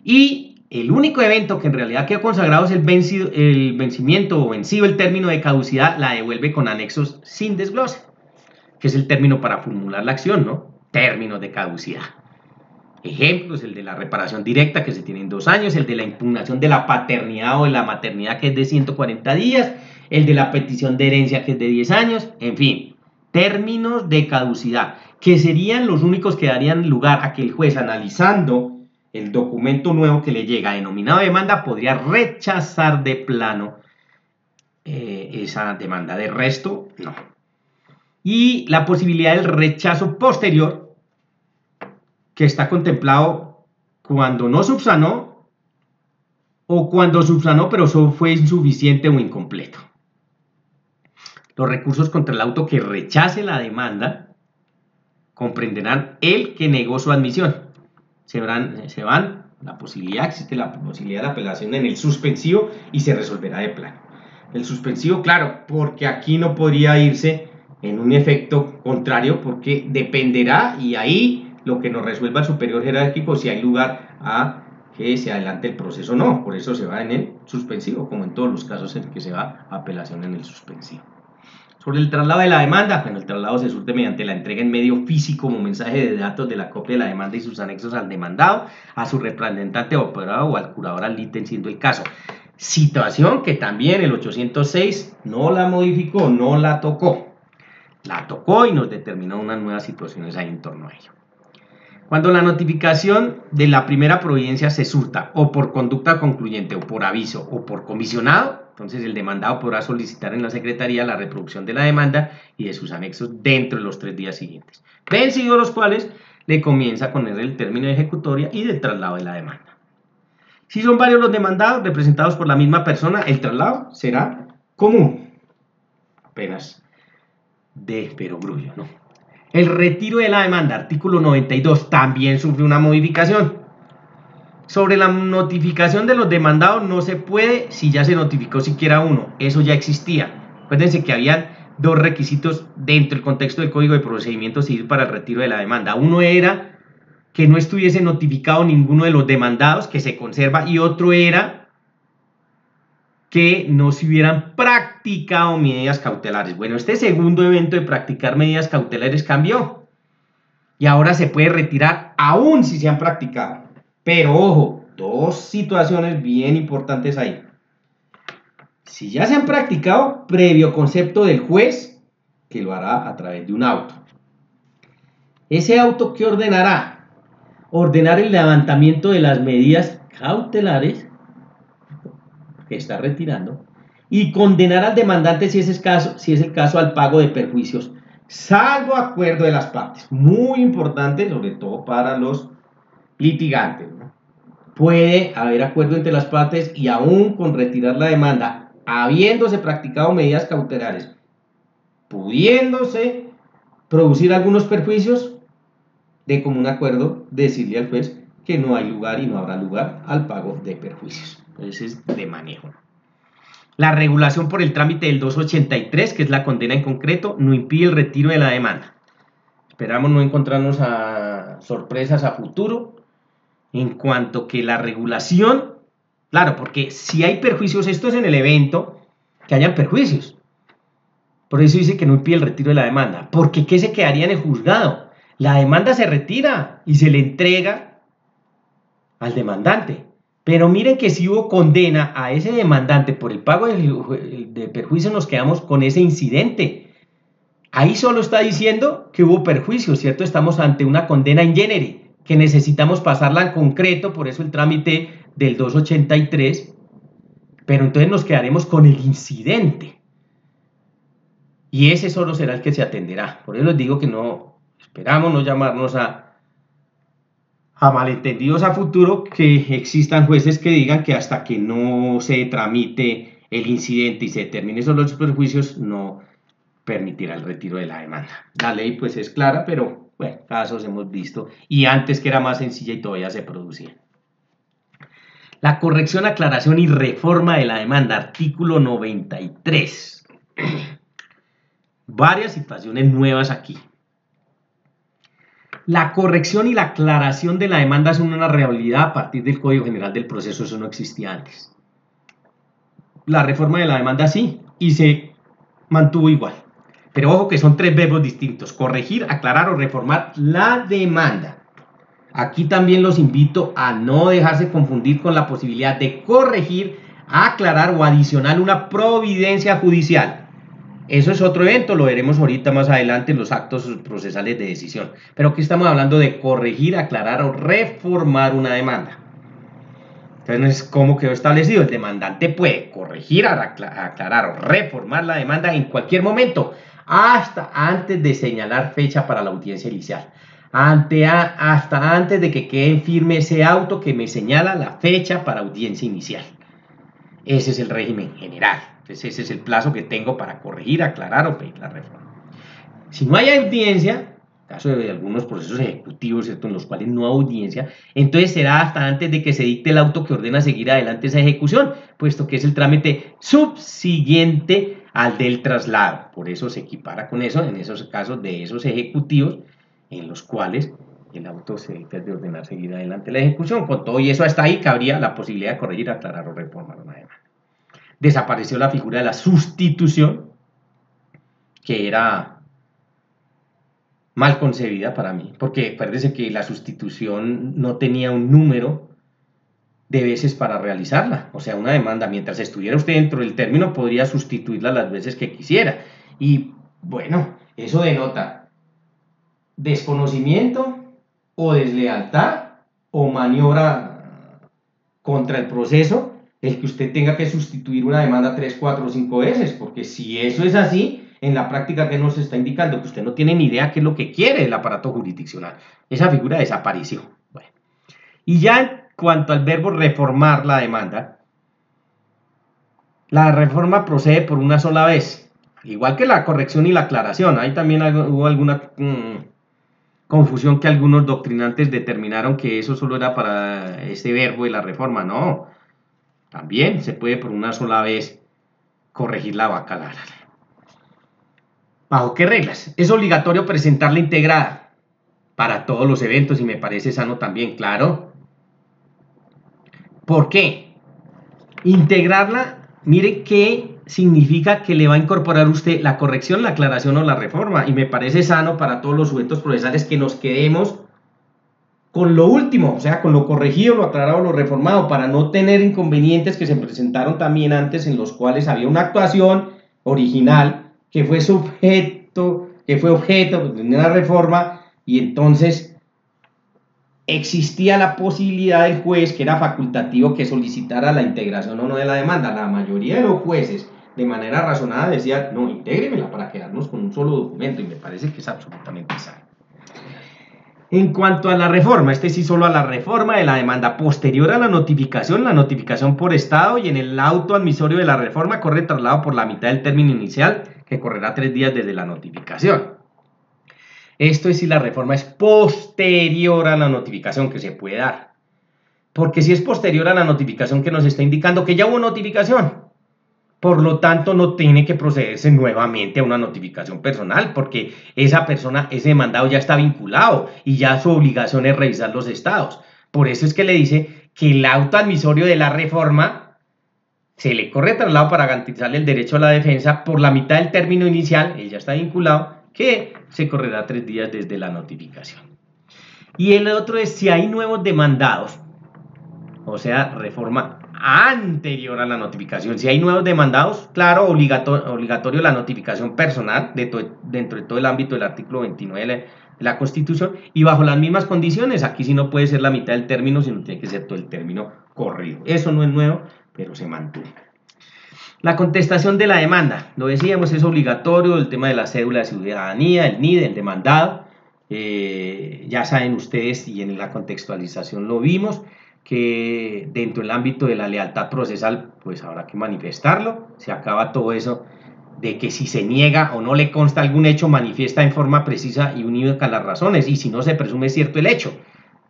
Y el único evento que en realidad quedó consagrado es el vencimiento o vencido el término de caducidad, la devuelve con anexos sin desglose, que es el término para formular la acción, ¿no? Términos de caducidad. Ejemplos, el de la reparación directa, que se tiene en 2 años, el de la impugnación de la paternidad o de la maternidad, que es de 140 días, el de la petición de herencia, que es de 10 años, en fin, términos de caducidad, que serían los únicos que darían lugar a que el juez, analizando el documento nuevo que le llega denominado demanda podría rechazar de plano esa demanda. De resto, no. Y la posibilidad del rechazo posterior, que está contemplado cuando no subsanó o cuando subsanó pero solo fue insuficiente o incompleto. Los recursos contra el auto que rechace la demanda comprenderán el que negó su admisión. Existe la posibilidad de apelación en el suspensivo y se resolverá de plano. El suspensivo, claro, porque aquí no podría irse en un efecto contrario, porque dependerá, y ahí lo que nos resuelva el superior jerárquico, si hay lugar a que se adelante el proceso o no. Por eso se va en el suspensivo, como en todos los casos en que se va a apelación en el suspensivo. Sobre el traslado de la demanda, bueno, el traslado se surte mediante la entrega en medio físico como mensaje de datos de la copia de la demanda y sus anexos al demandado, a su representante operador o al curador al ítem, siendo el caso. Situación que también el 806 no la modificó, no la tocó. La tocó y nos determinó unas nuevas situaciones ahí en torno a ello. Cuando la notificación de la primera providencia se surta o por conducta concluyente o por aviso o por comisionado, entonces el demandado podrá solicitar en la Secretaría la reproducción de la demanda y de sus anexos dentro de los 3 días siguientes, vencidos los cuales le comienza con el término de ejecutoria y del traslado de la demanda. Si son varios los demandados representados por la misma persona, el traslado será común, apenas de perogrullo, ¿no? El retiro de la demanda, artículo 92, también sufre una modificación. Sobre la notificación de los demandados no se puede si ya se notificó siquiera uno, eso ya existía. Acuérdense que habían 2 requisitos dentro del contexto del Código de Procedimiento Civil para el retiro de la demanda. Uno era que no estuviese notificado ninguno de los demandados, que se conserva, y otro era que no se hubieran practicado medidas cautelares. Bueno, este segundo evento de practicar medidas cautelares cambió y ahora se puede retirar aún si se han practicado. Pero ojo, 2 situaciones bien importantes ahí. Si ya se han practicado, previo concepto del juez, que lo hará a través de un auto. Ese auto, ¿qué ordenará? Ordenar el levantamiento de las medidas cautelares que está retirando y condenar al demandante, si es el caso, al pago de perjuicios, salvo acuerdo de las partes. Muy importante, sobre todo para los litigantes, ¿no? Puede haber acuerdo entre las partes y aún con retirar la demanda, habiéndose practicado medidas cautelares, pudiéndose producir algunos perjuicios, de común acuerdo decirle al juez que no hay lugar y no habrá lugar al pago de perjuicios. Ese es de manejo. La regulación por el trámite del 283, que es la condena en concreto, no impide el retiro de la demanda. Esperamos no encontrarnos a sorpresas a futuro en cuanto que la regulación, claro, porque si hay perjuicios, esto es en el evento que hayan perjuicios. Por eso dice que no impide el retiro de la demanda. Porque ¿qué se quedaría en el juzgado? La demanda se retira y se le entrega al demandante. Pero miren que si hubo condena a ese demandante por el pago de perjuicio, nos quedamos con ese incidente. Ahí solo está diciendo que hubo perjuicio, ¿cierto? Estamos ante una condena in genere, que necesitamos pasarla en concreto, por eso el trámite del 283, pero entonces nos quedaremos con el incidente. Y ese solo será el que se atenderá. Por eso les digo que no, esperamos no llamarnos a malentendidos a futuro, que existan jueces que digan que hasta que no se tramite el incidente y se determine solo los perjuicios, no permitirá el retiro de la demanda. La ley pues es clara, pero bueno, casos hemos visto, y antes que era más sencilla y todavía se producía. La corrección, aclaración y reforma de la demanda, artículo 93. Varias situaciones nuevas aquí. La corrección y la aclaración de la demanda son una realidad a partir del Código General del Proceso, eso no existía antes. La reforma de la demanda sí, y se mantuvo igual. Pero ojo que son 3 verbos distintos: corregir, aclarar o reformar la demanda. Aquí también los invito a no dejarse confundir con la posibilidad de corregir, aclarar o adicionar una providencia judicial. Eso es otro evento, lo veremos ahorita más adelante en los actos procesales de decisión. Pero aquí estamos hablando de corregir, aclarar o reformar una demanda. Entonces, ¿cómo quedó establecido? El demandante puede corregir, aclarar o reformar la demanda en cualquier momento, hasta antes de señalar fecha para la audiencia inicial. Hasta antes de que quede firme ese auto que me señala la fecha para audiencia inicial. Ese es el régimen general. Entonces, ese es el plazo que tengo para corregir, aclarar o pedir la reforma. Si no hay audiencia, caso de algunos procesos ejecutivos, ¿cierto?, en los cuales no hay audiencia, entonces será hasta antes de que se dicte el auto que ordena seguir adelante esa ejecución, puesto que es el trámite subsiguiente al del traslado. Por eso se equipara con eso, en esos casos de esos ejecutivos, en los cuales el auto se dicta de ordenar seguir adelante la ejecución. Con todo y eso hasta ahí cabría la posibilidad de corregir, aclarar o reformar una demanda. Desapareció la figura de la sustitución, que era mal concebida para mí, porque acuérdense que la sustitución no tenía un número de veces para realizarla, o sea, una demanda, mientras estuviera usted dentro del término, podría sustituirla las veces que quisiera, y bueno, eso denota desconocimiento o deslealtad o maniobra contra el proceso, el que usted tenga que sustituir una demanda 3, 4 o 5 veces, porque si eso es así, en la práctica que nos está indicando que usted no tiene ni idea qué es lo que quiere el aparato jurisdiccional. Esa figura desapareció. Bueno. Y ya en cuanto al verbo reformar la demanda, la reforma procede por una sola vez, igual que la corrección y la aclaración. Ahí también hubo alguna confusión que algunos doctrinantes determinaron que eso solo era para ese verbo de la reforma. No, también se puede por una sola vez corregir la vaca. ¿Bajo qué reglas? Es obligatorio presentarla integrada para todos los eventos y me parece sano también, claro. ¿Por qué? Integrarla, mire qué significa que le va a incorporar usted la corrección, la aclaración o la reforma, y me parece sano para todos los sujetos procesales que nos quedemos con lo último, o sea, con lo corregido, lo aclarado, lo reformado, para no tener inconvenientes que se presentaron también antes, en los cuales había una actuación original que fue objeto de una reforma, y entonces existía la posibilidad del juez, que era facultativo, que solicitara la integración o no de la demanda. La mayoría de los jueces, de manera razonada, decían, no, intégremela para quedarnos con un solo documento, y me parece que es absolutamente sano. En cuanto a la reforma, sí solo a la reforma de la demanda posterior a la notificación por estado, y en el auto admisorio de la reforma corre traslado por la mitad del término inicial, que correrá 3 días desde la notificación. Esto es si la reforma es posterior a la notificación que se puede dar. Porque si es posterior a la notificación, que nos está indicando que ya hubo notificación, por lo tanto no tiene que procederse nuevamente a una notificación personal, porque esa persona, ese demandado ya está vinculado y ya su obligación es revisar los estados. Por eso es que le dice que el auto admisorio de la reforma se le corre traslado para garantizarle el derecho a la defensa por la mitad del término inicial, él ya está vinculado, que se correrá 3 días desde la notificación. Y el otro es si hay nuevos demandados, o sea, reforma anterior a la notificación. Si hay nuevos demandados, claro, obligatorio la notificación personal dentro de todo el ámbito del artículo 29 de la Constitución, y bajo las mismas condiciones. Aquí sí no puede ser la mitad del término, sino tiene que ser todo el término corrido. Eso no es nuevo, pero se mantuvo. La contestación de la demanda, lo decíamos, es obligatorio, el tema de la cédula de ciudadanía, el NID, el demandado. Ya saben ustedes, y en la contextualización lo vimos, que dentro del ámbito de la lealtad procesal, pues habrá que manifestarlo. Se acaba todo eso de que si se niega o no le consta algún hecho, manifiesta en forma precisa y unívoca las razones, y si no, se presume cierto el hecho.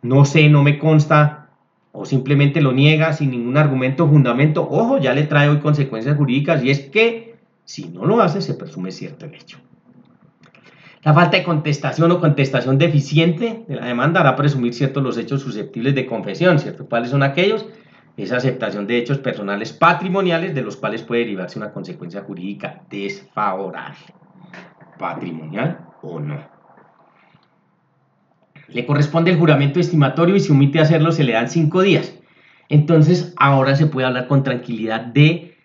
No sé, no me consta, o simplemente lo niega sin ningún argumento o fundamento, ojo, ya le trae hoy consecuencias jurídicas, y es que si no lo hace, se presume cierto el hecho. La falta de contestación o contestación deficiente de la demanda hará presumir ciertos los hechos susceptibles de confesión, ¿cierto? ¿Cuáles son aquellos? Esa aceptación de hechos personales patrimoniales de los cuales puede derivarse una consecuencia jurídica desfavorable, patrimonial o no. Le corresponde el juramento estimatorio, y si omite hacerlo se le dan 5 días. Entonces ahora se puede hablar con tranquilidad de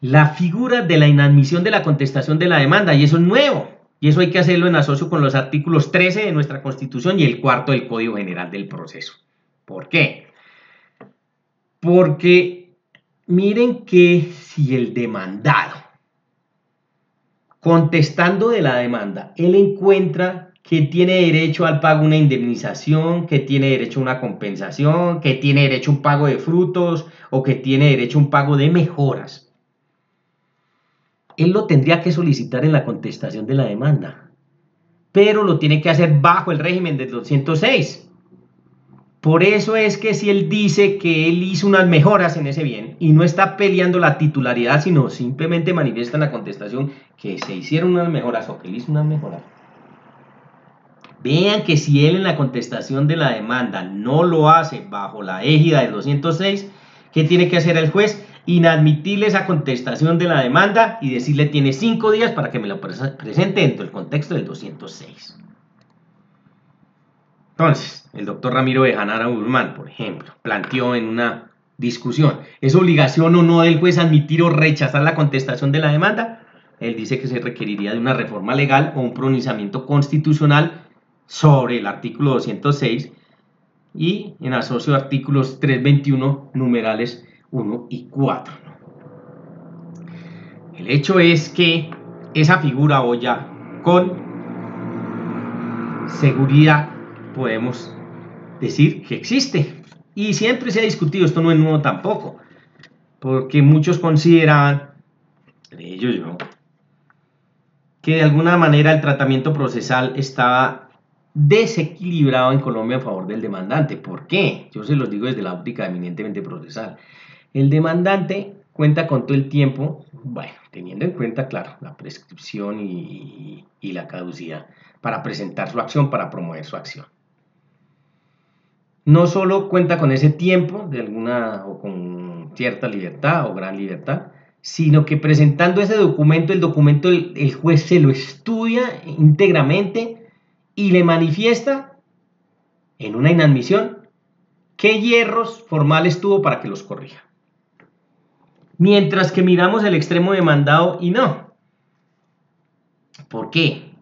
la figura de la inadmisión de la contestación de la demanda, y eso es nuevo, y eso hay que hacerlo en asocio con los artículos 13 de nuestra Constitución y el 4 del Código General del Proceso. ¿Por qué? Porque miren que si el demandado, contestando de la demanda, él encuentra que tiene derecho al pago de una indemnización, que tiene derecho a una compensación, que tiene derecho a un pago de frutos o que tiene derecho a un pago de mejoras, él lo tendría que solicitar en la contestación de la demanda, pero lo tiene que hacer bajo el régimen del 206. Por eso es que si él dice que él hizo unas mejoras en ese bien y no está peleando la titularidad, sino simplemente manifiesta en la contestación que se hicieron unas mejoras o que él hizo unas mejoras, vean que si él en la contestación de la demanda no lo hace bajo la égida del 206, ¿qué tiene que hacer el juez? Inadmitirle esa contestación de la demanda y decirle tiene 5 días para que me lo presente dentro del contexto del 206. Entonces, el doctor Ramiro Bejanara Guzmán, por ejemplo, planteó en una discusión, ¿es obligación o no del juez admitir o rechazar la contestación de la demanda? Él dice que se requeriría de una reforma legal o un pronunciamiento constitucional sobre el artículo 206 y en asocio a artículos 321, numerales 1 y 4. El hecho es que esa figura hoy ya con seguridad podemos decir que existe y siempre se ha discutido, esto no es nuevo tampoco, porque muchos consideran, de ellos yo, que de alguna manera el tratamiento procesal estaba desequilibrado en Colombia a favor del demandante. ¿Por qué? Yo se los digo desde la óptica eminentemente procesal. El demandante cuenta con todo el tiempo, bueno, teniendo en cuenta, claro, la prescripción y la caducidad, para presentar su acción, para promover su acción. No solo cuenta con ese tiempo de alguna o con cierta libertad o gran libertad, sino que presentando ese documento, el juez se lo estudia íntegramente y le manifiesta en una inadmisión qué hierros formales tuvo para que los corrija. Mientras que miramos el extremo demandado y no. ¿Por qué?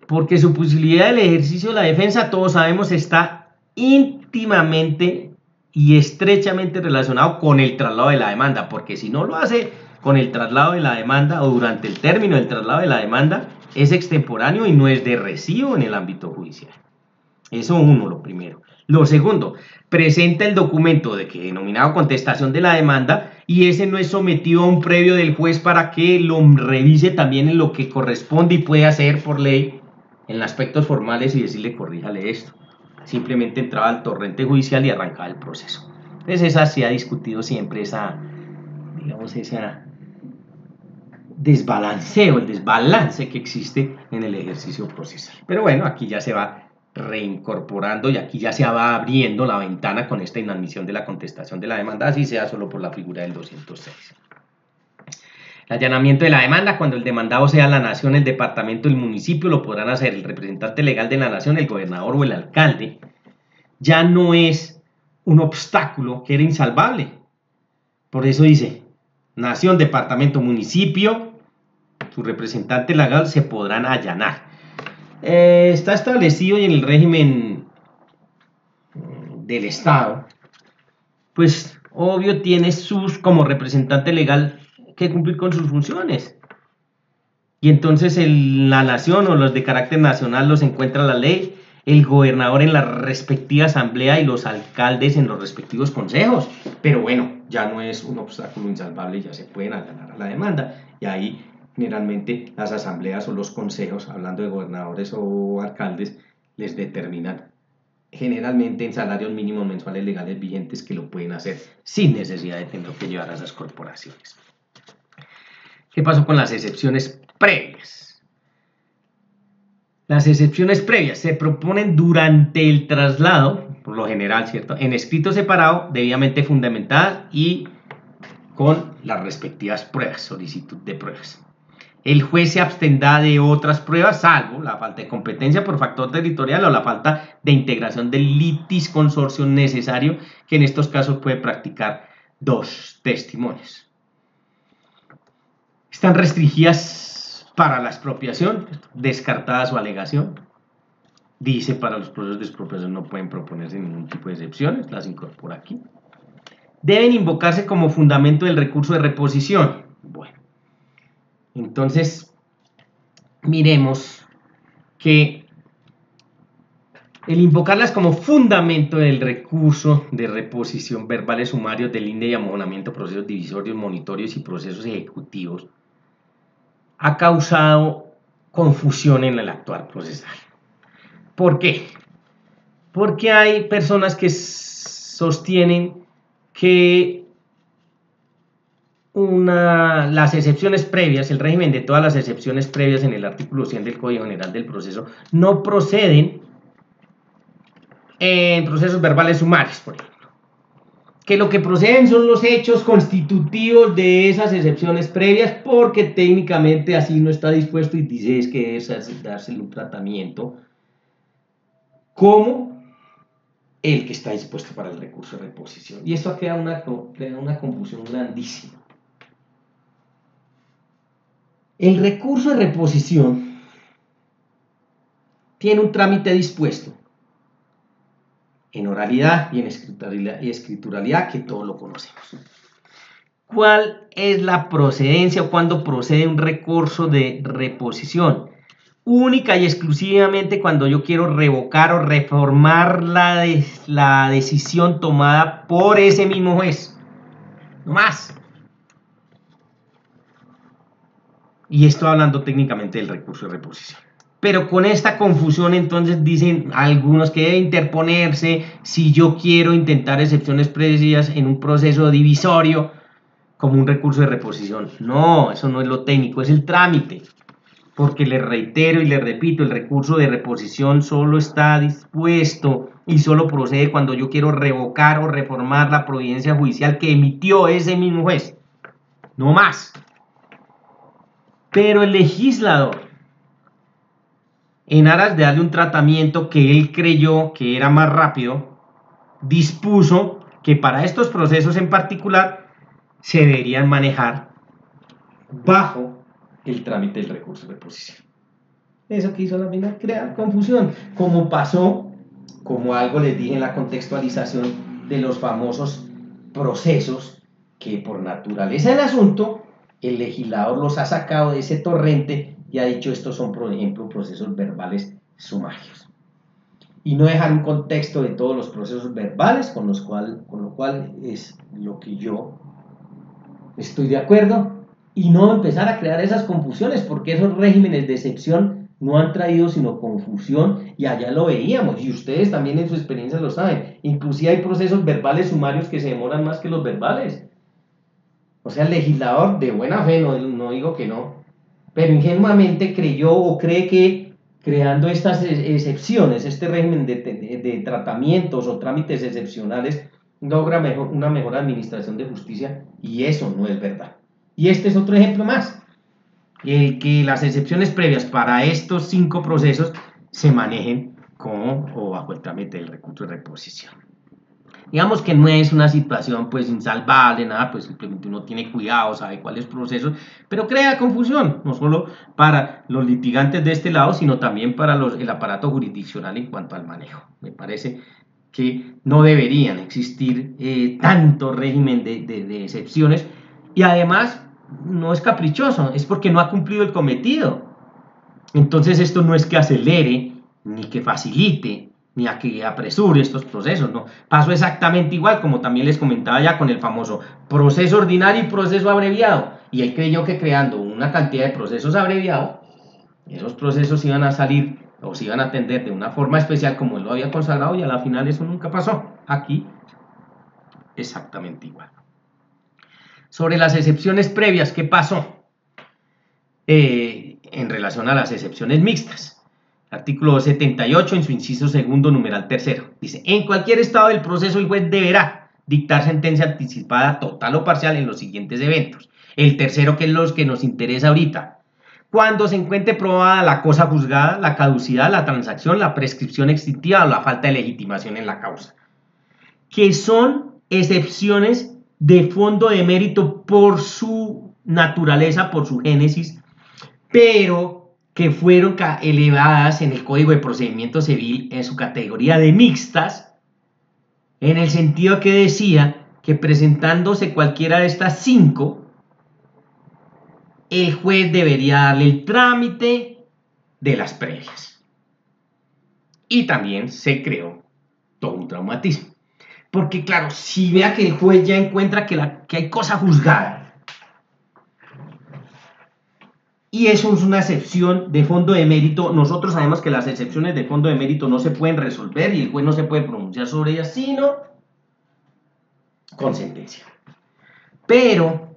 Porque su posibilidad del ejercicio de la defensa, todos sabemos, está íntimamente y estrechamente relacionado con el traslado de la demanda, porque si no lo hace con el traslado de la demanda o durante el término del traslado de la demanda, es extemporáneo y no es de recibo en el ámbito judicial. Eso uno, lo primero. Lo segundo, presenta el documento denominado contestación de la demanda y ese no es sometido a un previo del juez para que lo revise también en lo que corresponde y puede hacer por ley en aspectos formales y decirle corríjale esto. Simplemente entraba al torrente judicial y arrancaba el proceso. Entonces esa se ha discutido siempre esa desbalanceo, el desbalance que existe en el ejercicio procesal. Pero bueno, aquí ya se va reincorporando y aquí ya se va abriendo la ventana con esta inadmisión de la contestación de la demanda, así sea solo por la figura del 206. El allanamiento de la demanda, cuando el demandado sea la nación, el departamento, el municipio, lo podrán hacer el representante legal de la nación, el gobernador o el alcalde. Ya no es un obstáculo que era insalvable. Por eso dice, nación, departamento, municipio, su representante legal se podrán allanar. Está establecido y en el régimen del Estado, pues obvio tiene como representante legal que cumplir con sus funciones. Y entonces la nación o los de carácter nacional los encuentra la ley, el gobernador en la respectiva asamblea y los alcaldes en los respectivos consejos. Pero bueno, ya no es un obstáculo insalvable, ya se pueden allanar a la demanda. Y ahí generalmente las asambleas o los consejos, hablando de gobernadores o alcaldes, les determinan generalmente en salarios mínimos mensuales legales vigentes que lo pueden hacer sin necesidad de tener que llevar a esas corporaciones. ¿Qué pasó con las excepciones previas? Las excepciones previas se proponen durante el traslado, por lo general, ¿cierto?, en escrito separado, debidamente fundamentada y con las respectivas pruebas, solicitud de pruebas. El juez se abstendrá de otras pruebas, salvo la falta de competencia por factor territorial o la falta de integración del litis consorcio necesario, que en estos casos puede practicar 2 testimonios. Están restringidas para la expropiación, descartada su alegación. Dice, para los procesos de expropiación no pueden proponerse ningún tipo de excepciones, las incorpora aquí. Deben invocarse como fundamento del recurso de reposición. Bueno, entonces, miremos que el invocarlas como fundamento del recurso de reposición, verbales sumarios de línea y amojonamiento, procesos divisorios, monitorios y procesos ejecutivos, ha causado confusión en el actuar procesal. ¿Por qué? Porque hay personas que sostienen que las excepciones previas, el régimen de todas las excepciones previas en el artículo 100 del Código General del Proceso, no proceden en procesos verbales sumarios, por ejemplo. Que lo que proceden son los hechos constitutivos de esas excepciones previas, porque técnicamente así no está dispuesto y dice es que es dársele un tratamiento como el que está dispuesto para el recurso de reposición. Y esto crea una confusión grandísima. El recurso de reposición tiene un trámite dispuesto en oralidad y en escrituralidad, que todos lo conocemos. ¿Cuál es la procedencia o cuándo procede un recurso de reposición? Única y exclusivamente cuando yo quiero revocar o reformar la decisión tomada por ese mismo juez. No más. Y estoy hablando técnicamente del recurso de reposición. Pero con esta confusión entonces dicen algunos que debe interponerse si yo quiero intentar excepciones previas en un proceso divisorio como un recurso de reposición. No, eso no es lo técnico, es el trámite. Porque les reitero y les repito, el recurso de reposición solo está dispuesto y solo procede cuando yo quiero revocar o reformar la providencia judicial que emitió ese mismo juez. No más. Pero el legislador, en aras de darle un tratamiento que él creyó que era más rápido, dispuso que para estos procesos en particular se deberían manejar bajo el trámite del recurso de reposición. Eso que hizo la mina, crear confusión, como pasó, como algo les dije en la contextualización de los famosos procesos que por naturaleza del asunto el legislador los ha sacado de ese torrente y ha dicho estos son, por ejemplo, procesos verbales sumarios. Y no dejar un contexto de todos los procesos verbales, con lo cual es lo que yo estoy de acuerdo, y no empezar a crear esas confusiones, porque esos regímenes de excepción no han traído sino confusión, y allá lo veíamos, y ustedes también en su experiencia lo saben. Inclusive hay procesos verbales sumarios que se demoran más que los verbales. O sea, el legislador de buena fe, no digo que no, pero ingenuamente creyó o cree que creando estas excepciones, este régimen de tratamientos o trámites excepcionales, logra una mejor administración de justicia, y eso no es verdad. Y este es otro ejemplo más, que las excepciones previas para estos 5 procesos se manejen como o bajo el trámite del recurso de reposición. Digamos que no es una situación pues insalvable, nada, pues simplemente uno tiene cuidado, sabe cuáles procesos, pero crea confusión, no solo para los litigantes de este lado, sino también para el aparato jurisdiccional en cuanto al manejo. Me parece que no deberían existir tanto régimen de excepciones, y además no es caprichoso, es porque no ha cumplido el cometido. Entonces esto no es que acelere ni que facilite ni a que apresure estos procesos, no. Pasó exactamente igual, como también les comentaba ya, con el famoso proceso ordinario y proceso abreviado, y él creyó que creando una cantidad de procesos abreviados, esos procesos iban a salir o se iban a atender de una forma especial como él lo había consagrado, y a la final eso nunca pasó. Aquí exactamente igual. Sobre las excepciones previas, ¿qué pasó? En relación a las excepciones mixtas. Artículo 78 en su inciso segundo, numeral tercero. Dice, en cualquier estado del proceso el juez deberá dictar sentencia anticipada total o parcial en los siguientes eventos. El tercero, que es los que nos interesa ahorita. Cuando se encuentre probada la cosa juzgada, la caducidad, la transacción, la prescripción extintiva o la falta de legitimación en la causa. Que son excepciones de fondo de mérito por su naturaleza, por su génesis, pero que fueron elevadas en el Código de Procedimiento Civil en su categoría de mixtas, en el sentido que decía que presentándose cualquiera de estas 5, el juez debería darle el trámite de las previas. Y también se creó todo un traumatismo. Porque claro, si vea que el juez ya encuentra que hay cosa juzgada, y eso es una excepción de fondo de mérito, nosotros sabemos que las excepciones de fondo de mérito no se pueden resolver y el juez no se puede pronunciar sobre ellas, sino con sentencia. Pero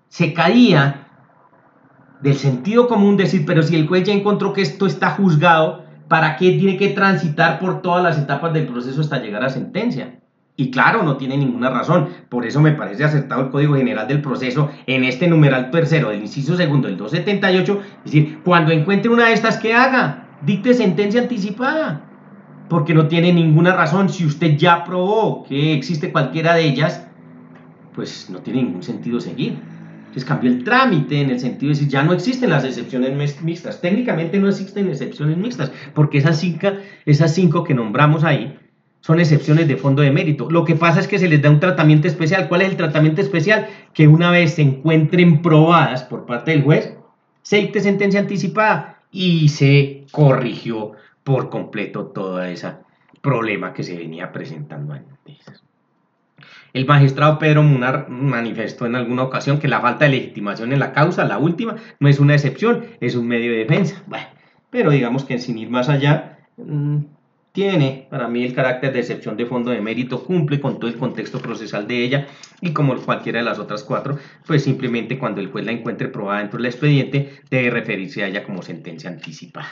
se caía del sentido común decir, pero si el juez ya encontró que esto está juzgado, ¿para qué tiene que transitar por todas las etapas del proceso hasta llegar a sentencia? Y claro, no tiene ninguna razón. Por eso me parece acertado el Código General del Proceso en este numeral tercero del inciso segundo del 278, es decir, cuando encuentre una de estas, ¿qué haga? Dicte sentencia anticipada. Porque no tiene ninguna razón. Si usted ya probó que existe cualquiera de ellas, pues no tiene ningún sentido seguir. Entonces cambió el trámite en el sentido de decir, ya no existen las excepciones mixtas. Técnicamente no existen excepciones mixtas, porque esas 5 que nombramos ahí son excepciones de fondo de mérito. Lo que pasa es que se les da un tratamiento especial. ¿Cuál es el tratamiento especial? Que una vez se encuentren probadas por parte del juez, se dicte sentencia anticipada y se corrigió por completo todo ese problema que se venía presentando antes. El magistrado Pedro Munar manifestó en alguna ocasión que la falta de legitimación en la causa, la última, no es una excepción, es un medio de defensa. Bueno, pero digamos que sin ir más allá, tiene para mí el carácter de excepción de fondo de mérito, cumple con todo el contexto procesal de ella y como cualquiera de las otras 4, pues simplemente cuando el juez la encuentre probada dentro del expediente, debe referirse a ella como sentencia anticipada.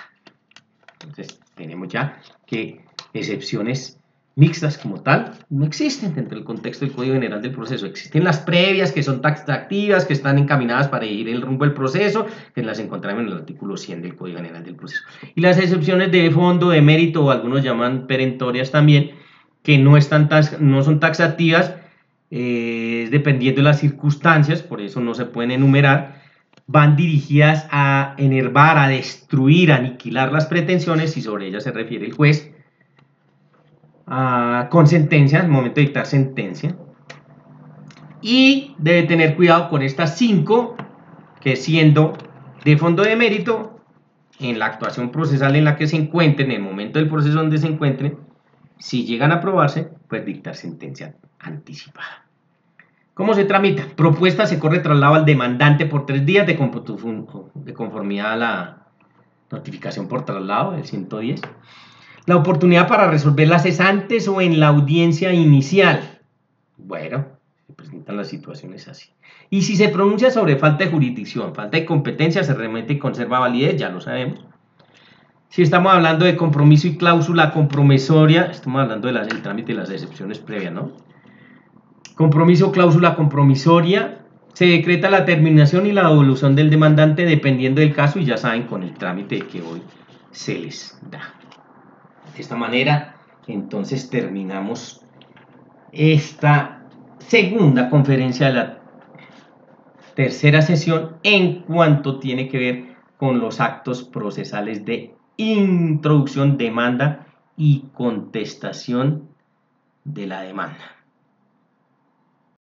Entonces, tenemos ya que excepciones mixtas como tal no existen dentro del contexto del Código General del Proceso. Existen las previas que son taxativas, que están encaminadas para ir el rumbo del proceso, que las encontramos en el artículo 100 del Código General del Proceso. Y las excepciones de fondo, de mérito, o algunos llaman perentorias también, que no son taxativas, dependiendo de las circunstancias, por eso no se pueden enumerar, van dirigidas a enervar, a destruir, a aniquilar las pretensiones, y sobre ellas se refiere el juez, con sentencia, al momento de dictar sentencia. Y debe tener cuidado con estas 5, que siendo de fondo de mérito, en la actuación procesal en la que se encuentren, en el momento del proceso donde se encuentren, si llegan a aprobarse, pues dictar sentencia anticipada. ¿Cómo se tramita? Propuesta se corre traslado al demandante por 3 días de conformidad a la notificación por traslado del 110. La oportunidad para resolverlas es antes o en la audiencia inicial. Bueno, se presentan las situaciones así. Y si se pronuncia sobre falta de jurisdicción, falta de competencia, se remite y conserva validez, ya lo sabemos. Si estamos hablando de compromiso y cláusula compromisoria, estamos hablando del trámite de las excepciones previas, ¿no? Compromiso, cláusula compromisoria, se decreta la terminación y la devolución del demandante dependiendo del caso, y ya saben, con el trámite que hoy se les da. De esta manera, entonces terminamos esta segunda conferencia de la tercera sesión en cuanto tiene que ver con los actos procesales de introducción, demanda y contestación de la demanda.